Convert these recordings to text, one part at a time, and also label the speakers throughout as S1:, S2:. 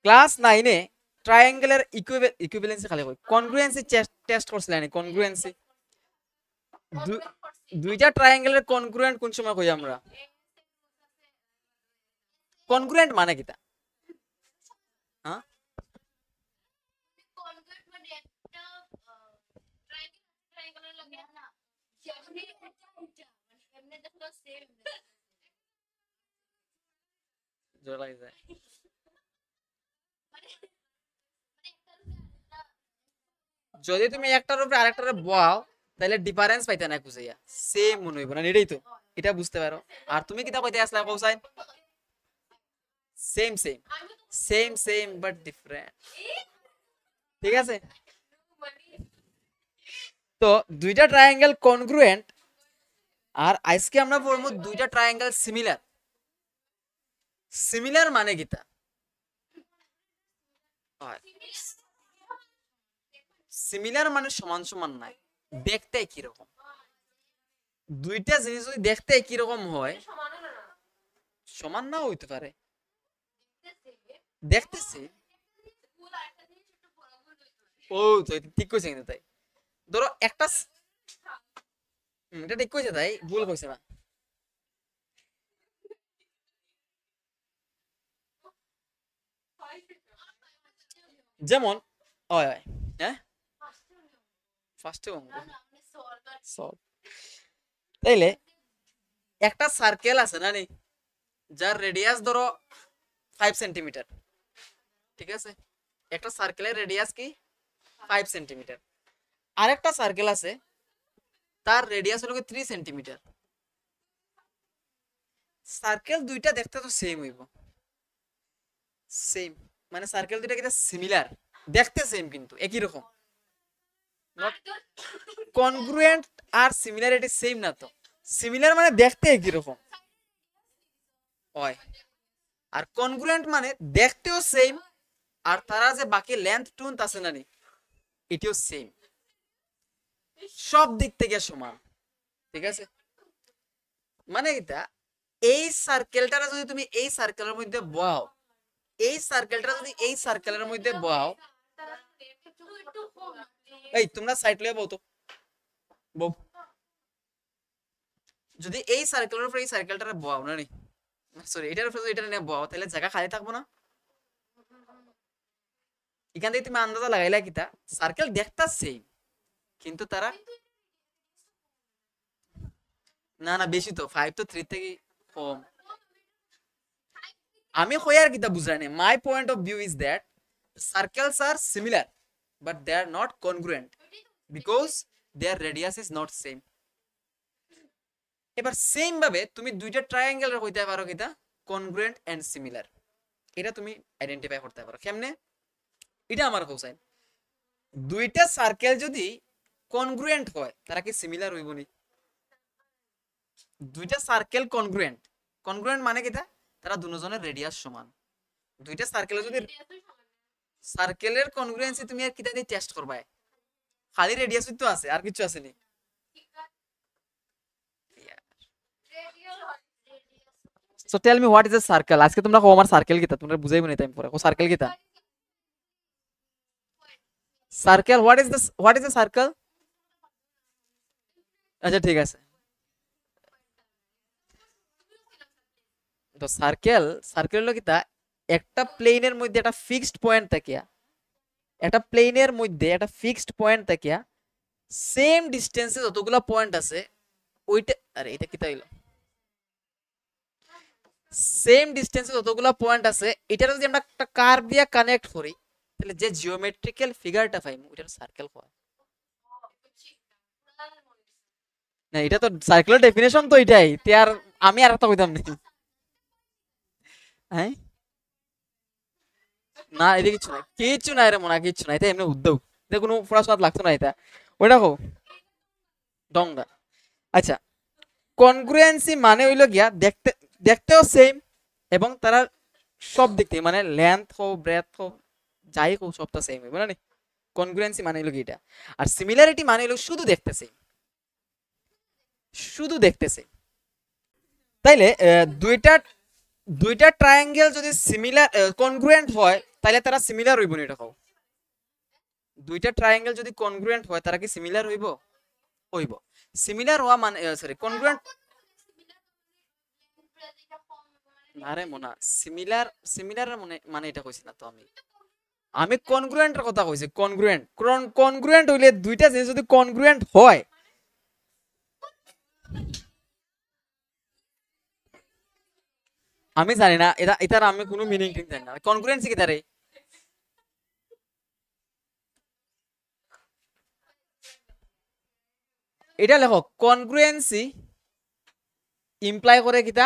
S1: Class 9 এ ট্রায়াঙ্গেলের equivalency খালি কই কনগ্রুয়েন্সি test করছিলেন কনগ্রুয়েন্সি দুইটা ট্রায়াঙ্গেলের কনগ্রুয়েন্ট কোন সময় কই আমরা কনগ্রুয়েন্ট মানে কিটা হ্যাঁ জোর লাগে যায় যদি তুমি একটার উপরে আরেকটারে বহাও তাহলে ডিফারেন্স পাইতে না খুঁজাইয়া সেম মনে হইব না এটাই তো এটা বুঝতে পারো আর তুমি কিটা কইতে আসলা কৌসাইন same same same same but different ঠিক আছে তো দুইটা ট্রায়াঙ্গেল কনগ্রুয়েন্ট আর আজকে আমরা পড়বো দুইটা ট্রায়াঙ্গেল সিমিলার সিমিলার মানে কিটা সিমিলার মানে সমান সমান নাই দেখতে একই রকম দুইটা জিনিস যদি দেখতে একই রকম হয় সমান নাও হইতে পারে দেখতেছি ও তো ঠিক কইছে কিন্তু তাই ধরো একটা এটা ঠিক কইছে তাই ভুল কইছে না যেমন হয় হয় হ্যাঁ ফার্স্টে অঙ্ক সলভ তাইলে একটা সার্কেল আছে না নি যার রেডিয়াস ধরো 5 সেন্টিমিটার ঠিক আছে একটা সার্কেলের রেডিয়াস কি 5 সেন্টিমিটার আরেকটা সার্কেল আছে তার রেডিয়াস হলো 3 সেন্টিমিটার সার্কেল দুইটা দেখতে তো সেম হইব সেম মানে সার্কেল দুইটা কিটা সিমিলার দেখতে সেম কিন্তু একই রকম কনগ্রুয়েন্ট আর সিমিলারিটি সেম না তো সিমিলার মানে দেখতে একই রকম হয় আর কনগ্রুয়েন্ট মানে দেখতেও সেম আর তারা যে বাকি লেন্থ টুন্থ আছে না নি এটিও সেম সব দিক থেকে সমান ঠিক আছে মানে এটা এই সার্কেলটা যদি তুমি এই সার্কেলের মধ্যে বহাও এই সার্কেলটা যদি এই সার্কেলের মধ্যে বহাও এই তোমরা সাইড লয়ে বউ তো বউ যদি এই সার্কেলের উপরে এই সার্কেলটারে বহাও না নি সরি এটার উপরে এটা নিয়ে বহাও তাহলে জায়গা খালি থাকবো না এখান থেকে তুমি আন্দাজা লাগাইলা কিটা সার্কেল দেখতা সেম কিন্তু তারা না না বেশি তো 5 তো 3 থেকে কম আমি কই আর কিটা বুঝাই না my point of view is that circles are similar but they are not congruent because their radius is not same এবার সেম ভাবে তুমি দুইটা ট্রায়াঙ্গেল কইতে পারো কিটা কনগ্রুয়েন্ট এন্ড সিমিলার এটা তুমি আইডেন্টিফাই করতে পারো কেমনে এটা আমার কোসাইন দুইটা সার্কেল যদি কনগ্রুয়েন্ট হয় তারা কি সিমিলার হইব নি দুইটা সার্কেল কনগ্রুয়েন্ট কনগ্রুয়েন্ট মানে কিটা তারা দুজনের রেডিয়াস সমান দুইটা সার্কেলে যদি সার্কেলের কনগ্রুয়েন্সি তুমি আর কিটা দিয়ে টেস্ট করবা খালি রেডিয়াস তো আছে আর কিছু আছে নি so tell me what is a circle আজকে তোমরা কো আমার সার্কেল কিটা তোমরা বুঝাইবো না টাইম পরে কো সার্কেল কিটা circle what is a circle আচ্ছা ঠিক আছে তো সার্কেল সার্কেল হলো কিটা একটা প্লেনের মধ্যে একটা ফিক্সড পয়েন্ট থাকিয়া একটা প্লেনের মধ্যে একটা ফিক্সড পয়েন্ট থাকিয়া সেম ডিসটেন্সে যতগুলা পয়েন্ট আছে ওইটা আরে এটা কিটা হইলো সেম ডিসটেন্সে যতগুলা পয়েন্ট আছে এটা যদি আমরা একটা কার্ভ দিয়া কানেক্ট করি তাহলে যে জিওমেট্রিক্যাল ফিগারটা পাইমু ওইটার সার্কেল হয় না এটা তো সার্কেলের ডেফিনেশন তো এটাই তে আর আমি আর একটা কইতাম না হ্যাঁ না এটা কিছু নাই রে মনে কিছু নাই এটা এমনি উদ্যোগ এটা কোনো পড়াশোনা লাগতো না এটা ওইটা কো ডংগা আচ্ছা কনগ্রুয়েন্সি মানে হইলো গিয়া দেখতে দেখতেও সেম এবং তারা সব দিক থেকে মানে লেন্থ হোক ব্রেথ হোক যাই হোক সবটা সেম হইব না কনগ্রুয়েন্সি মানে হইলো এটা আর সিমিলারিটি মানে হইলো শুধু দেখতেছে শুধু দেখতেছে তাইলে দুইটা দুইটা ট্রায়াঙ্গেল যদি সিমিলার কনগ্রুয়েন্ট হয় তাহলে তারা সিমিলার হইব না, এটা কও। দুইটা ট্রায়াঙ্গেল যদি কনগ্রুয়েন্ট হয় তারা কি সিমিলার হইব? হইব। সিমিলার হওয়া মানে সরি কনগ্রুয়েন্ট, আরে মোনা সিমিলার সিমিলার মানে মানে এটা কইছি না তো আমি, আমি কনগ্রুয়েন্টের কথা কইছি। কনগ্রুয়েন্ট কনগ্রুয়েন্ট হইলে দুইটা জিনিস যদি কনগ্রুয়েন্ট হয়, আমি জানি না এটা, এটার আমি কোনো মিনিং ঠিক জানি না। কনগ্রুয়েন্সি কি তারে? এটা লেখো, কনগ্রুয়েন্সি ইমপ্লাই করে কিতা?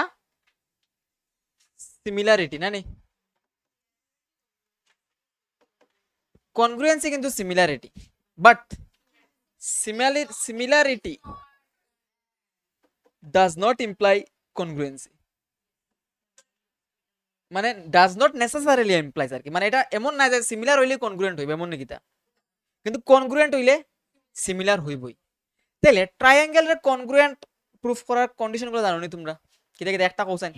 S1: সিমিলারিটি না নি? কনগ্রুয়েন্সি কিন্তু similarity, but similarity does not imply congruency, মানে ডাজ নট নেসেসারিলি ইমপ্লাইজ আর কি। মানে এটা এমন না যে সিমিলার হইলে কনগ্রুয়েন্ট হইবে, এমন নাকি তা, কিন্তু কনগ্রুয়েন্ট হইলে সিমিলার হইবই। তাহলে ট্রায়াঙ্গেলের কনগ্রুয়েন্ট প্রুফ করার কন্ডিশনগুলো জানো নি তোমরা? কিটা কিটা একটা কোসাইন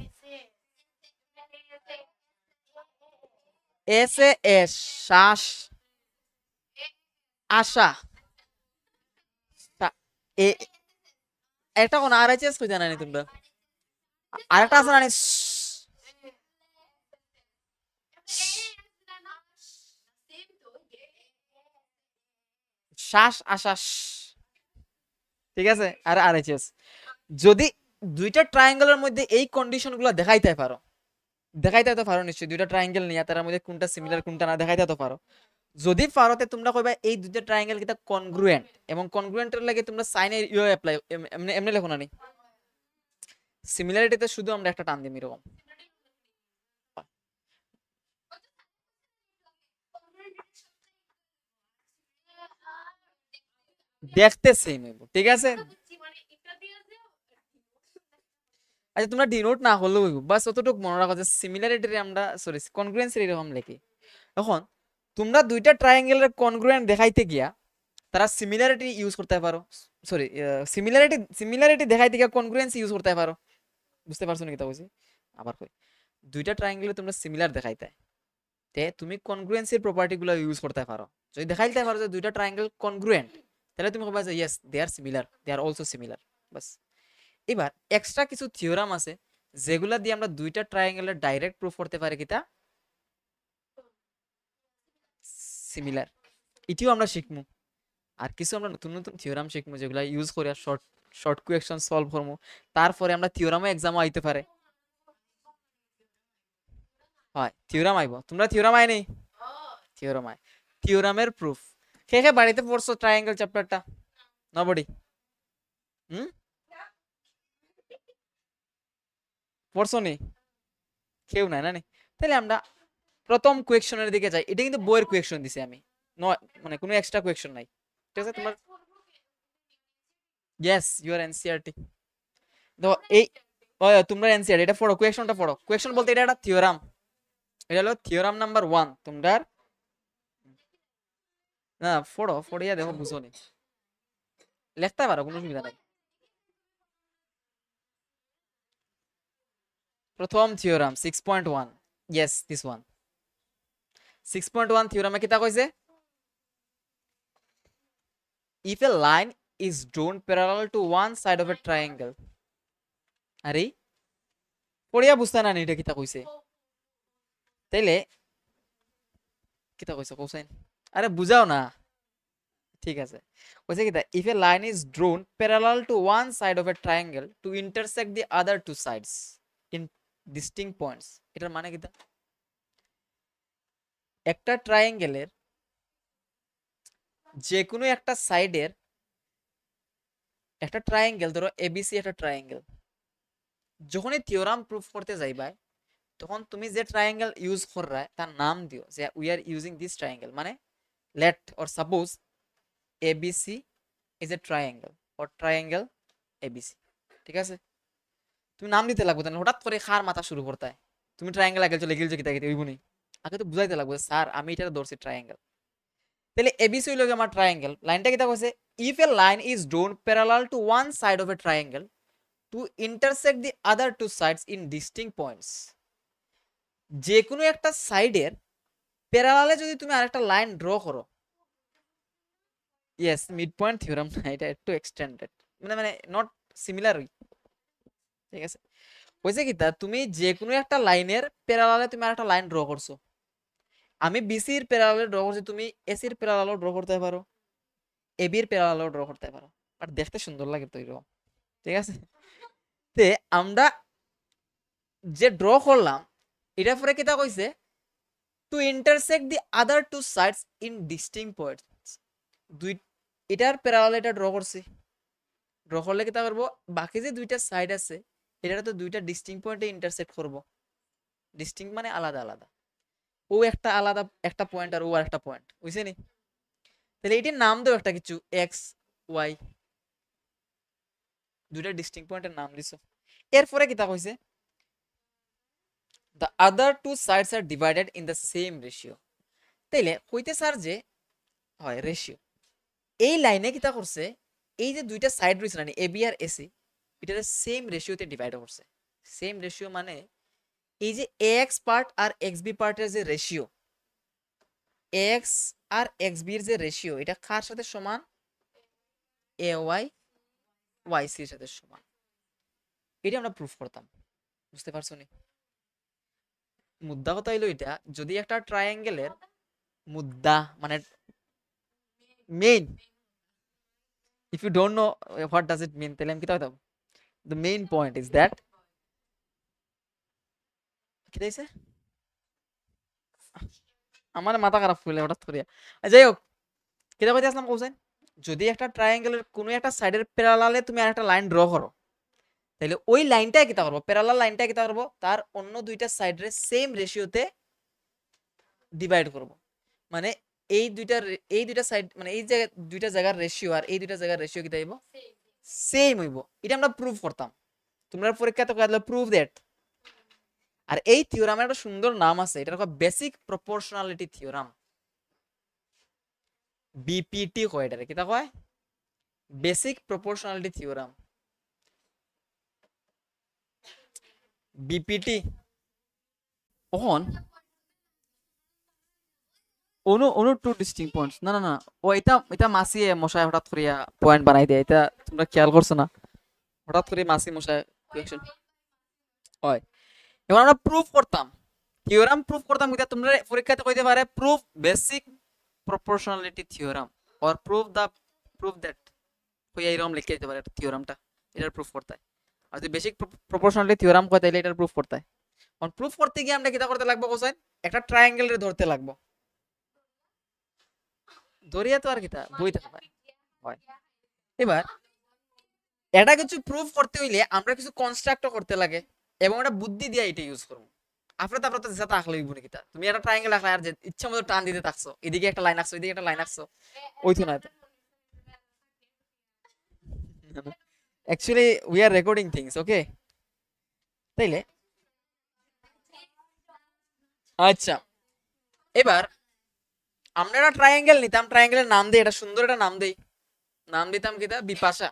S1: এস এ এস শ্বাস আশা এ একটা কোন আর এইচ এস কই জানা নি তোমরা? আরেকটা আছে না নি? শ্বাস আশ্বাস, ঠিক আছে। আর আর এইচ এস, যদি দুইটা ট্রায়াঙ্গেলের মধ্যে এই কন্ডিশনগুলো দেখাইতে পারো, দেখাইতে তো পারো নিশ্চয়ই, দুইটা ট্রায়াঙ্গেল নিয়ে তার মধ্যে কোনটা সিমিলার কোনটা না দেখাইতে তো পারো। যদি পারোতে তোমরা কইবা এই দুইটা ট্রায়াঙ্গেল কিটা কনগ্রুয়েন্ট, এবং কনগ্রুয়েন্টের লাগে তোমরা সাইনের ইউ অ্যাপ্লাই এমনি এমনি লেখো না নি? সিমিলারিটিতে শুধু আমরা একটা টান দিই এরকম, দেখতে সেম হইব, ঠিক আছে। আচ্ছা তোমরা ডিনোট না হলেও হইব, বাস অতটুকু মনে রাখো যে সিমিলারিটি আমরা সরি কনগ্রুয়েন্সি এরকম লিখি। এখন তোমরা দুইটা ট্রায়াঙ্গেলের কনগ্রুয়েন্ট দেখাইতে গিয়া তারা সিমিলারিটি ইউজ করতে পারো, সরি সিমিলারিটি দেখাইতে গিয়া কনগ্রুয়েন্সি ইউজ করতে পারো। বুঝতে পারছো নাকি তা বলছি? আবার কই, দুইটা ট্রায়াঙ্গেলে তোমরা সিমিলার দেখাইতে, তে তুমি কনগ্রুয়েন্সির প্রপার্টিগুলো ইউজ করতে পারো। যদি দেখাইতে পারো যে দুইটা ট্রায়াঙ্গেল কনগ্রুয়েন্ট, তাহলে তুমি কইবা যে yes they are similar, they are also similar, বাস। এবার এক্সট্রা কিছু থিওরাম আছে যেগুলা দিয়ে আমরা দুইটা ট্রায়াঙ্গেলের ডাইরেক্ট প্রুফ করতে পারি কিতা সিমিলার, এটিও আমরা শিখমু। আর কিছু আমরা নতুন নতুন থিওরাম শিখমু যেগুলা ইউজ করে শর্ট শর্ট কোয়েকশন সলভ করবো। তারপরে আমরা থিওরামও এক্সামও আইতে পারে, হয় থিওরাম আইব। তোমরা থিওরাম আই নেই? থিওরাম আই, থিওরামের প্রুফ কে কে বাড়িতে পড়ছো ট্রায়াঙ্গেল চ্যাপ্টারটা? নবডি? হুম, পড়ছো নি? কেউ নাই না নি? তাহলে আমরা প্রথম কোয়েকশনের দিকে যাই। এটা কিন্তু বইয়ের কোয়েকশন দিছি আমি, নয় মানে কোনো এক্সট্রা কোয়েকশন নাই, ঠিক আছে। তোমার ইয়েস ইউর এনসিআরটি, তো এই তোমরা এনসিআরটি এটা পড়ো, কোয়েকশনটা পড়ো। কোয়েকশন বলতে এটা একটা থিওরাম, এটা হলো থিওরাম নাম্বার 1 তোমরা। না পড়ো, পড়িয়া দেখো বুঝো নি, লিখতে পারো, কোনো অসুবিধা নাই। প্রথম থিওরাম 6.1, ইয়েস দিস ওয়ান। 6.1 থিওরামে কিতা কইছে? if a line is drawn parallel to one side of a triangle, আরে পড়িয়া বুঝতা না নি এটা কিতা কইছে? তাইলে কিতা কইছে কোসাইন? আরে বুঝাও না, ঠিক আছে। কইছে কিতা, if a line is drawn parallel to one side of a triangle to intersect the other two sides in distinct points, এটার মানে কিতা? একটা ট্রায়াঙ্গেলের যে কোনো একটা সাইডের, একটা ট্রায়াঙ্গেল ধরো এবিসি একটা ট্রায়াঙ্গেল, যখনই থিওরাম প্রুফ করতে যাইবা তখন তুমি যে ট্রায়াঙ্গেল ইউজ কররা তার নাম দিও যে we are using this triangle. মানে let or suppose ABC is a triangle or triangle ABC, ঠিক আছে। তুমি নাম দিতে লাগবে, তাহলে হঠাৎ করে খার মাথা শুরু করতে হয়, তুমি ট্রায়াঙ্গেল আগে চলে গেলছো কিতা কিতা হইবনি, আগে তো বুঝাইতে লাগবে স্যার আমি এটা ধরছি ট্রায়াঙ্গেল। তাহলে এবিসি হইল আমার ট্রায়াঙ্গেল, লাইনটা কিতা কইছে? If a line is drawn parallel to one side of a triangle to intersect the other two sides in distinct points, যে কোনো একটা সাইডের প্যারালালে যদি তুমি আরেকটা লাইন ড্র করো, ইয়েস মিড পয়েন্ট থিওরাম না, এটা একটু এক্সটেন্ডেড, মানে মানে নট সিমিলার, ঠিক আছে। হয়েছে কি তা, তুমি যে কোনো একটা লাইনের প্যারালালে তুমি আরেকটা লাইন ড্র করছো, আমি বিসির প্যারালালে ড্র করছি, তুমি এসির প্যারালালেও ড্র করতে পারো, এবির প্যারালালেও ড্র করতে পারো, আর দেখতে সুন্দর লাগে তো এরকম, ঠিক আছে। তে আমরা যে ড্র করলাম এটা পরে কিতা কইছে, to intersect the other two sides in distinct points, দুই এটার প্যারালালে এটা ড্র করছি, ড্র করলে কিতা করব, বাকি যে দুইটা সাইড আছে এটা তো দুইটা ডিস্টিংক্ট পয়েন্টে ইন্টারসেক্ট করব, ডিস্টিংক্ট মানে আলাদা আলাদা, ও একটা আলাদা একটা পয়েন্ট আর ও আর একটা পয়েন্ট, বুঝছে নি? তাহলে এটির নাম দাও একটা কিছু, এক্স ওয়াই, দুইটা ডিস্টিংক্ট পয়েন্টের নাম দিছো। এরপরে কিতা কইছে, the other two sides are divided in the same ratio, তাইলে কইতে স্যার যে হয় রেশিও, এই লাইনে কিতা করছে, এই যে দুইটা সাইড রয়েছে না এবি আর এসি, এটা সেম রেশিওতে ডিভাইড করছে। সেম রেশিও মানে এই যে এক্স পার্ট আর এক্স বি পার্টের যে রেশিও, এক্স আর এক্স বির যে রেশিও, এটা কার সাথে সমান, এ ওয়াই ওয়াই সি এর সাথে সমান। এটা আমরা প্রুফ করতাম, বুঝতে পারছো নি? মুদ্রা কথা হইলো এটা, যদি একটা ট্রায়াঙ্গেলের মুদ্রা মানে main, if you don't know what does it mean, তাহলে আমি কি বলতাম, the main point is that কি দিয়েছে, আমার মাথা খারাপ হইলে হঠাৎ করে, যাই হোক কিতা কইতে আসলাম কৌছেন, যদি একটা ট্রায়াঙ্গেলের কোনো একটা সাইডের প্যারালালে তুমি আরেকটা লাইন ড্র করো, তাহলে ওই লাইনটা কিতা করবো, প্যারালাল লাইনটা কিতা করবো, তার অন্য দুইটা সাইডের সেম রেশিওতে ডিভাইড করব, মানে এই দুইটা সাইড মানে এই যে দুইটা জায়গার রেশিও আর এই দুইটা জায়গার রেশিও কিতা হইব, সেম হইব। এটা আমরা প্রুফ করতাম, তোমরা পরীক্ষাতে কইলা প্রুফ দ্যাট। আর এই থিওরামের একটা সুন্দর নাম আছে, এটা কয় বেসিক প্রপোর্শনালিটি থিওরাম, বিপিটি কয়, এটা কিতা কয়, বেসিক প্রপোর্শনালিটি থিওরাম, বিপিটি। ওহন অনু অনু টু ডিস্টিংক্ট পয়েন্টস, না না না, ও এটা এটা মাসি মশাই হঠাৎ করিয়া পয়েন্ট বানাই দেয়, এটা তোমরা খেয়াল করছো না, হঠাৎ করে মাসি মশাই কোয়েকশন হয়। এবার আমরা প্রুফ করতাম, থিওরাম প্রুফ করতাম, কিতা তোমরা পরীক্ষাতে কইতে পারে proof basic proportionality theorem or proof that, কইয়া এরকম লিখে দিতে পারে থিওরামটা, এটার প্রুফ করতে হয়। আর যদি বেসিক প্রপোর্শনালিটি থিওরাম কয় তাহলে এটার প্রুফ করতে হয়। কারণ প্রুফ করতে গিয়ে আমরা কিতা করতে লাগবো কোসাইন, একটা ট্রায়াঙ্গেলের ধরতে লাগবো, ধরিয়া তো আর কিতা বইতে হয়। এবার এটা কিছু প্রুফ করতে হইলে আমরা কিছু কনস্ট্রাক্ট করতে লাগে, এবং এটা বুদ্ধি দিয়ে এটা ইউজ করবো। তারপরে তো যেটা আঁকলে হইব নাকি, তুমি একটা ট্রায়াঙ্গেল আঁকলে আর যে ইচ্ছা মতো টান দিতে থাকছো, এদিকে একটা লাইন আঁকছো এদিকে একটা লাইন আঁকছো, ওই তো না। Actually we are recording things, okay. তাইলে আচ্ছা, এবার আমরা একটা ট্রায়াঙ্গেল নিতাম, ট্রায়াঙ্গেলের নাম দেই, এটা সুন্দর একটা নাম দেই, নাম দিতাম কিতা, বিপাশা,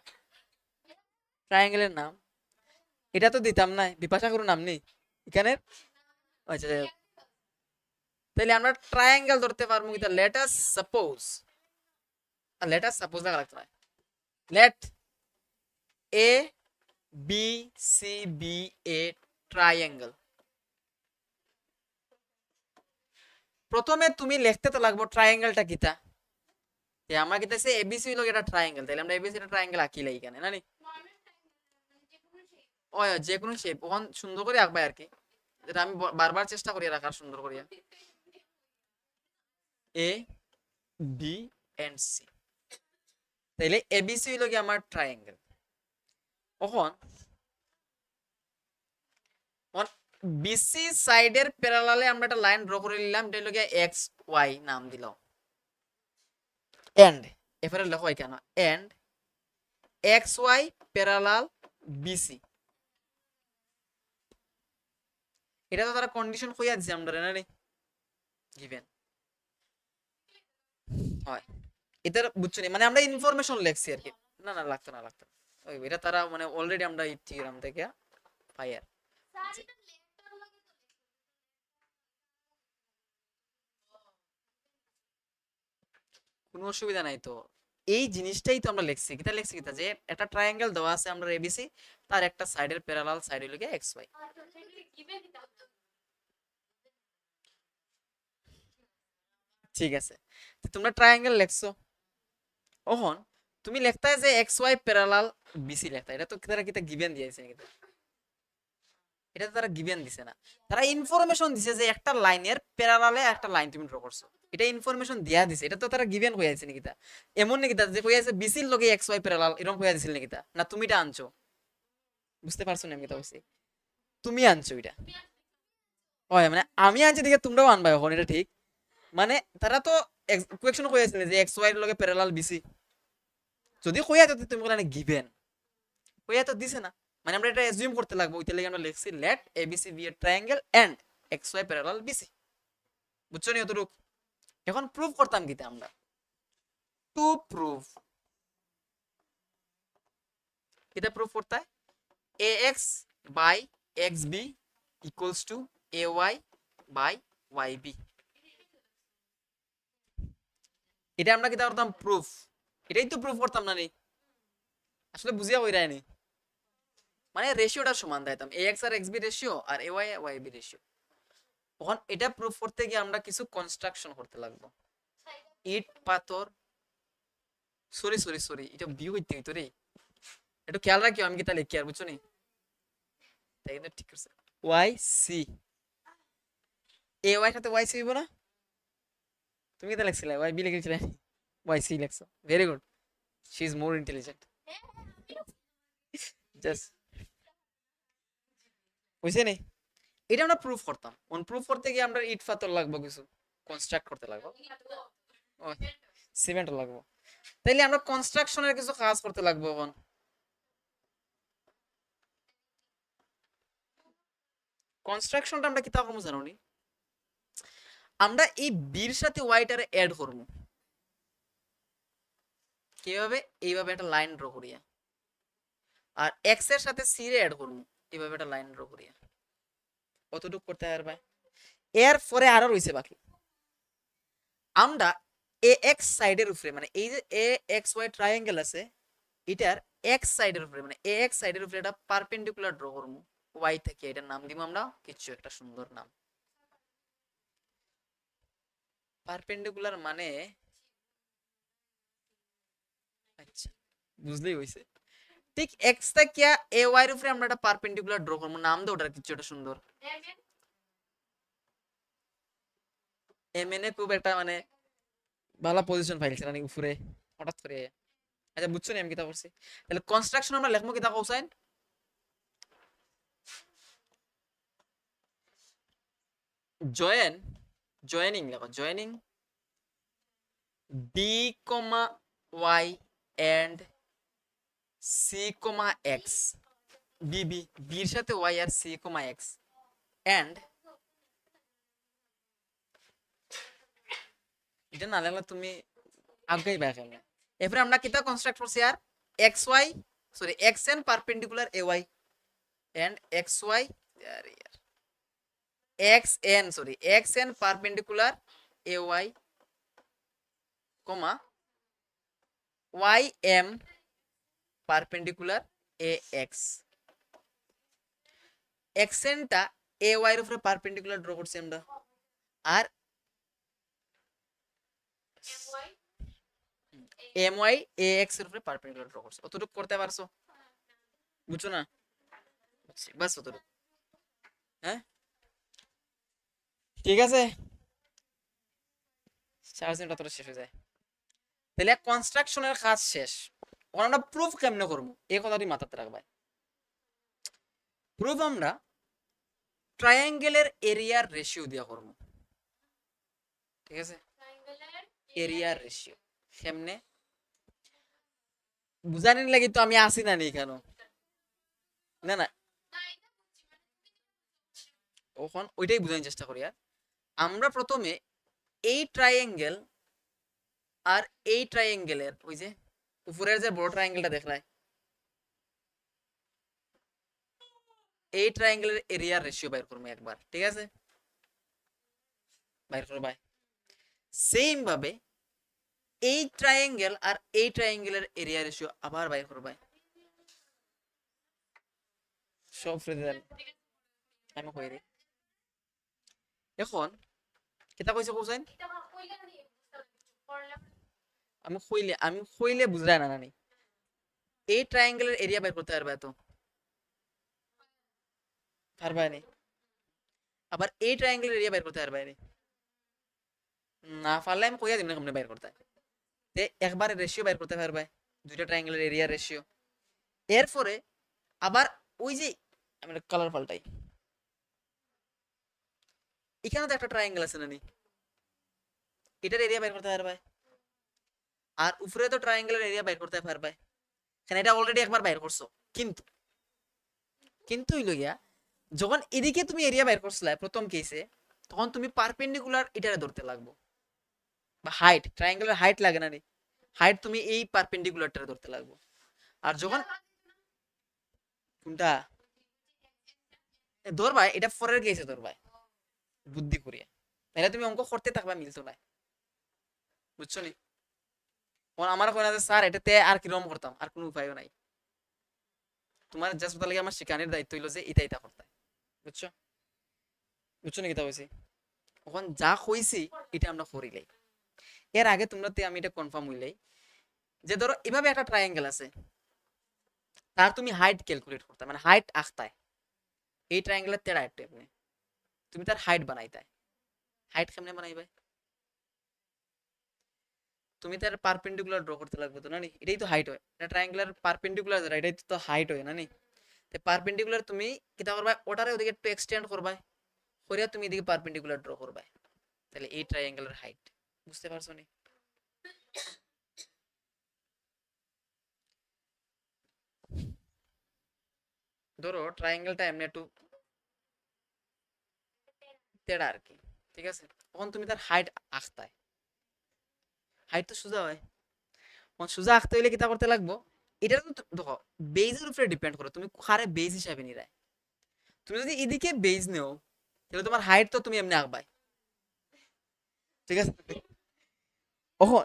S1: ট্রায়াঙ্গেলের নাম। এটা তো দিতাম না, বিপাশা কোনো নাম নেই এখানে। আচ্ছা, তাহলে আমরা ট্রায়াঙ্গেল ধরতে পারবো কিতা, লেট আস সাপোজ দেখা লাগতো না, let A B C be a triangle. প্রথমে তুমি লিখতে তো লাগবো ট্রায়াঙ্গেলটা কিতা, আমার কিতাছে এবিসি হইলো এটা ট্রায়াঙ্গেল, তাহলে আমরা এবিসি এটা ট্রায়াঙ্গেল আঁকিলাই এখানে না নি, ও যে কোনো শেপ ওখান সুন্দর করে আঁকবা আর কি, যেটা আমি বারবার চেষ্টা করি রাখার সুন্দর করিয়া, এ বি এন্ড সি, তাইলে এবিসি হইলো কি আমার ট্রায়াঙ্গেল। এখন বিসি সাইডের প্যারালালে আমরা একটা লাইন ড্র করে নিলাম, এটা হলো কি এক্স ওয়াই নাম দিলাম, এন্ড এবারে লেখো এখানে and X Y parallel BC, এটা তো তারা কন্ডিশন কইয়া দিছে আমরা না নি, গিভেন হয় এটা বুঝছো নি, মানে আমরা ইনফরমেশন লেখছি আর কি, না না লাগতো না লাগতো না, ওই এটা তারা মানে অলরেডি আমরা এই থিওরাম থেকে পাই আর। কোনো অসুবিধা নাই তো। এই জিনিসটাই তো আমরা লিখছি, কিটা লিখছি কিটা, যে একটা ট্রায়াঙ্গেল দেওয়া আছে আমরা এবিসি, তার একটা সাইডের প্যারালাল সাইড হলো গিয়ে এক্স ওয়াই। ঠিক আছে, তো তোমরা ট্রায়াঙ্গেল লিখছো, ওহন তুমি লিখতা যে এক্স ওয়াই প্যারালাল বিসি লিখতা, এটা তো তারা কিটা গিভেন দিয়েছে কিটা, এটা তো তারা গিভেন দিছে না, তারা ইনফরমেশন দিছে যে একটা লাইনের প্যারালালে একটা লাইন তুমি ড্র করছো, এটা ইনফরমেশন দিয়া দিছে, এটা তো তারা গিভেন হইয়াছে নাকি তা, এমন নাকি তা যে কইয়াছে বিসির লগে এক্স ওয়াই প্যারালাল এরকম কইয়া দিছিল নাকি তা, না তুমি এটা আনছো? বুঝতে পারছো না আমি কথা বলছি? তুমি আনছো এটা, হয় মানে আমি আনছি দিকে তোমরাও আনবা এখন, এটা ঠিক। মানে তারা তো কোয়েকশন কইয়াছিল যে এক্স ওয়াই এর লগে প্যারালাল বিসি, যদি কইয়া তো তুমি বলে গিভেন, কইয়া তো দিছে না, মানে আমরা এটা অ্যাজিউম করতে লাগবো, ওইটা লাগি আমরা লিখছি let ABC be a triangle and X Y parallel BC. বুঝছো নি অতটুক? এখন প্রুফ করতাম কিতে আমরা, টু প্রুফ, কিটা প্রুফ করতে হয়, A X by X B equals to A Y by Y B, এটা আমরা কিটা করতাম প্রুফ, এটাই তো প্রুফ করতাম না নি, আসলে বুঝিয়া হই রায়নি, মানে রেশিওটা সমান দিতাম, এ x R x B ratio R A Y Y B ratio. তখন এটা প্রুফ করতে গিয়ে আমরা কিছু কনস্ট্রাকশন করতে লাগবো, ইট পাথর, সরি সরি সরি এটা বি হইতে হইতো রে, একটু খেয়াল রাখিও, আমি কি তাহলে কি আর বুঝছো নি, তাই কিন্তু ঠিক আছে, ওয়াই সি, এ ওয়াই সাথে ওয়াই সি হইব না, তুমি কি লিখছিলে ওয়াই বি লিখেছিলে, ওয়াই সি লিখছো, very good, she is more intelligent, just বুঝছে নি, এটা আমরা প্রুফ করতাম, অন প্রুফ করতে গিয়ে আমরা ইট পাথর লাগবো, কিছু কনস্ট্রাক্ট করতে লাগবো, সিমেন্ট লাগবো, তাইলে আমরা কনস্ট্রাকশনের কিছু কাজ করতে লাগবো এখন। কনস্ট্রাকশনটা আমরা কি তা করবো জানো নি, আমরা এই বির সাথে ওয়াইটারে অ্যাড করব, কিভাবে, এইভাবে একটা লাইন ড্র করিয়া, আর এক্স এর সাথে সি রে অ্যাড করব, এইভাবে একটা লাইন ড্র করিয়া, কতটুকু করতে পারবে, এর পরে আরো রইছে বাকি, আমরা এ এক্স সাইডের উপরে, মানে এই যে এ এক্স ওয়াই ট্রায়াঙ্গেল আছে, এটার এক্স সাইডের উপরে, মানে এ এক্স সাইডের উপরে একটা পারপেন্ডিকুলার ড্র করব, ওয়াই থেকে, এটার নাম দিব আমরা কিছু একটা সুন্দর নাম, পারপেন্ডিকুলার মানে, আচ্ছা বুঝলেই হইছে, ঠিক এক্স থেকে এ ওয়াই এর উপরে আমরা একটা পারপেন্ডিকুলার ড্র করব, নাম দাও ওটার কিছু একটা সুন্দর, এম এন এ খুব একটা মানে ভালো পজিশন পাইছে না উপরে হঠাৎ করে, আচ্ছা বুঝছো নি আমি কিতা করছি, তাহলে কনস্ট্রাকশন আমরা লিখবো কিতা কৌসাইন, জয়েন, জয়েনিং লেখো, joining B comma Y and C comma X, B B বির সাথে ওয়াই আর সি কমা এক্স এন্ড, এটা না লাগলে তুমি আগাই বাই কেমনে, এরপরে আমরা কিতা কনস্ট্রাক্ট করছি আর X Y, sorry X N perpendicular A Y and X Y, X N sorry X N perpendicular A Y comma Y M perpendicular A X, X এনটা এ ওয়াই এর উপরে পারপেন্ডিকুলার ড্র করছি আমরা, আর M Y A X এর উপরে perpendicular draw করছি, অতটুকু করতে পারছো? বুঝছো না? বাস অতটুকু, হ্যাঁ ঠিক আছে, 4 মিনিট অতটা শেষ হয়ে যায়, তাহলে কনস্ট্রাকশনের কাজ শেষ, আমরা প্রুফ কেমনে করবো এই কথাটি মাথাতে রাখবে, প্রুফ আমরা ট্রায়াঙ্গেলের এরিয়ার রেশিও দিয়া করবো, ঠিক আছে, এরিয়ার রেশিও কেমনে বুঝানির লাগি তো আমি আসি না নি কেন, না না ওখান ওইটাই বুঝানোর চেষ্টা করি, আর আমরা প্রথমে এই ট্রায়াঙ্গেল আর এই ট্রায়াঙ্গেলের ওই যে উপরের যে বড় ট্রায়াঙ্গেলটা দেখলাই, এই ট্রায়াঙ্গেলের এরিয়ার রেশিও বাইর করবো একবার, ঠিক আছে, বাইর করো ভাই, সেম ভাবে এই ট্রায়াঙ্গেল আর এই ট্রায়াঙ্গেলের এরিয়া রেশিও আবার বাইর করবাই সব ফ্রেজাল আমি কই রে এখন কেটা কইছে কোসাইন আমি কইলে বুঝরা না নানি এই ট্রায়াঙ্গেলের এরিয়া বাইর করতে পারবা তো পারবা নি আবার এই ট্রায়াঙ্গেলের এরিয়া বাইর করতে পারবা নি না পারলে আমি কইয়া দিম না কেমনে বাইর করতে তে একবারে রেশিও বাইর করতে পারবা দুইটা ট্রায়াঙ্গেলের এরিয়া রেশিও এরপরে আবার ওই যে আমি কালার পাল্টাই এখানে তো একটা ট্রায়াঙ্গেল আছে নানি এটার এরিয়া বাইর করতে পারবা আর উপরে তো ট্রায়াঙ্গেলের এরিয়া বাইর করতে পারবা এখানে এটা অলরেডি একবার বাইর করছো কিন্তু কিন্তু হইল গিয়া যখন এদিকে তুমি এরিয়া বাইর করছিলা প্রথম কেসে তখন তুমি পারপেন্ডিকুলার এটারে ধরতে লাগবো বা হাইট ট্রায়াঙ্গেলের হাইট লাগে না রে হাইট তুমি এই পারপেন্ডিকুলারটারে ধরতে লাগবো আর যখন কোনটা ধরবা এটা পরের কেসে ধরবা বুদ্ধি করিয়া তাহলে তুমি অঙ্ক করতে থাকবা মিলতো না বুঝছো নি আমার কোন আছে স্যার এটাতে আর কিরকম করতাম আর কোনো উপায়ও নাই তোমার জাস্ট বলতে লাগে আমার শিকানের দায়িত্ব হইলো যে এটা এটা করতে বুঝছো বুঝছো নি কিতা হইছে এখন যা কইছি এটা আমরা করিলাই এর আগে তোমরাতে আমি এটা কনফার্ম হইলাই যে ধরো এভাবে একটা ট্রায়াঙ্গেল আছে তার তুমি হাইট ক্যালকুলেট করতে মানে হাইট আখতায় এই ট্রায়াঙ্গেলের তেড়া একটু আপনি তুমি তার হাইট বানাইতায় হাইট কেমনে বানাইবে তুমি তার পারপেন্ডিকুলার ড্র করতে লাগবে তো না নি এটাই তো হাইট হয় এটা ট্রায়াঙ্গুলার পারপেন্ডিকুলার যেটা এটাই তো হাইট হয় না নি তে পারপেন্ডিকুলার তুমি কিটা করবা ওটারে ওদিকে একটু এক্সটেন্ড করবা করিয়া তুমি এদিকে পারপেন্ডিকুলার ড্র করবা তাহলে এই ট্রায়াঙ্গুলার হাইট বুঝতে পারছো নি ধরো ট্রায়াঙ্গেলটা এমনি একটু তেড়া আর কি ঠিক আছে তখন তুমি তার হাইট আঁকতায় হাইট তো সোজা হয় সোজা আঁকতে হইলে কিতা করতে লাগবো এটা তো দেখো বেজের উপরে ডিপেন্ড করো তুমি কারে বেজ হিসাবে নিরায় তুমি যদি এদিকে বেজ নেও তাহলে তোমার হাইট তো তুমি এমনি আঁকবাই ঠিক আছে ওহো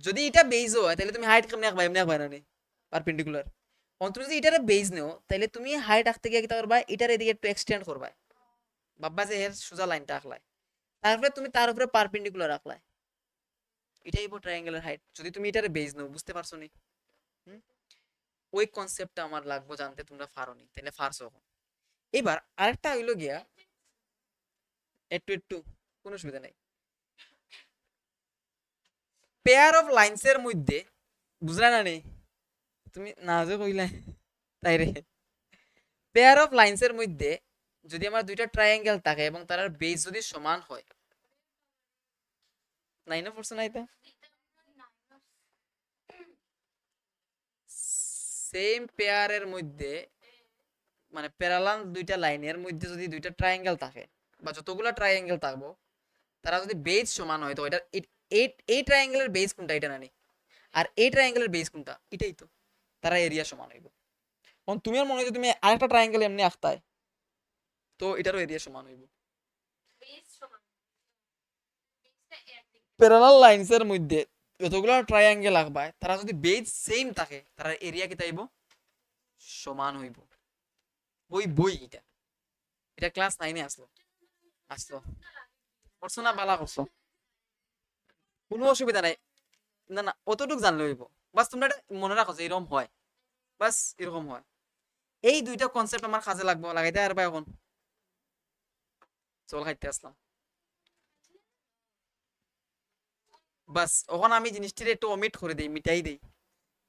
S1: যদি এটা বেজ হয় তাহলে তুমি হাইট কেমনে আঁকবা এমনি আঁকবা না পারপেন্ডিকুলার তুমি যদি এটারে বেজ নেও তাহলে তুমি হাইট আঁকতে গিয়ে কিতা করবা এটার এদিকে একটু এক্সটেন্ড করবা বাবা যে এর সোজা লাইনটা আঁকলাই তারপরে তুমি তার উপরে পারপেন্ডিকুলার আঁকলাই এটাই ট্রায়াঙ্গেলের হাইট যদি তুমি এটারে বেজ নাও বুঝতে পারছো নি ওই কনসেপ্টটা আমার লাগবো জানতে তোমরা পারোনি তাহলে পারছো এখন এবার আরেকটা হইলো গিয়া একটু একটু কোনো অসুবিধা নাই পেয়ার অফ লাইনস এর মধ্যে বুঝলা না নি তুমি না যে কইলে তাই রে পেয়ার অফ লাইনস এর মধ্যে যদি আমার দুইটা ট্রায়াঙ্গেল থাকে এবং তার বেজ যদি সমান হয় নাইন পড়ছে না এটা সেম পেয়ারের মধ্যে মানে প্যারালাল দুইটা লাইনের মধ্যে যদি দুইটা ট্রায়াঙ্গেল থাকে বা যতগুলো ট্রায়াঙ্গেল থাকবো তারা যদি বেজ সমান হয় তো এটা এই ট্রায়াঙ্গেলের বেজ কোনটা এটা নানি আর এই ট্রায়াঙ্গেলের বেজ কোনটা এটাই তো তারা এরিয়া সমান হইব এখন তুমি আর মনে হয় তুমি আরেকটা ট্রায়াঙ্গেল এমনি আঁকতায় তো এটারও এরিয়া সমান হইব প্যারালাল লাইনস এর মধ্যে যতগুলো ট্রায়াঙ্গেল আঁকবায় তারা যদি বেজ সেম থাকে তারা এরিয়া কি তাইব সমান হইব বই বই এটা এটা ক্লাস 9 এ আসলো আসলো করছো না বালা করছো কোনো অসুবিধা নাই না না অতটুক জানলে হইব বাস তোমরা এটা মনে রাখো যে এরকম হয় বাস এরকম হয় এই দুইটা কনসেপ্ট আমার কাজে লাগবে লাগাইতে আর ভাই এখন চল খাইতে আসলাম বাস ওখানে আমি জিনিসটির একটু অমিট করে দিই মিটাই দিই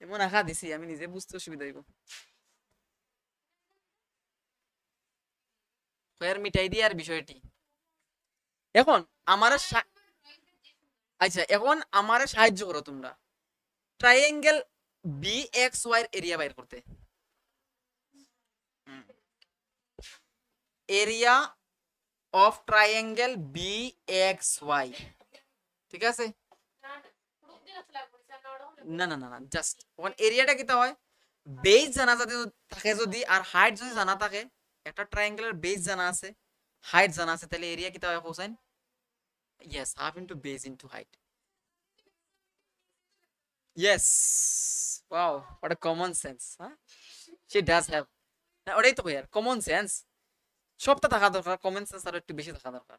S1: এমন আঁকা দিছি আমি নিজে বুঝতে অসুবিধা হইব মিটাই দিই আর বিষয়টি এখন আমার আচ্ছা এখন আমার সাহায্য করো তোমরা ট্রায়াঙ্গেল বি এক্স ওয়াই এর এরিয়া বাইর করতে area of triangle B X Y ঠিক আছে না না না না জাস্ট ওখানে এরিয়াটা কিটা হয় বেজ জানা যদি থাকে যদি আর হাইট যদি জানা থাকে একটা ট্রায়াঙ্গেলের বেজ জানা আছে হাইট জানা আছে তাহলে এরিয়া কিটা হয় cosine yes half into base into height yes, wow, what a common sense. হ্যাঁ, শি ডাজ হ্যাভ। না ওটাই তো ভাইয়ার কমন সেন্স, সবটা থাকা দরকার, কমন সেন্স আরো একটু বেশি থাকা দরকার।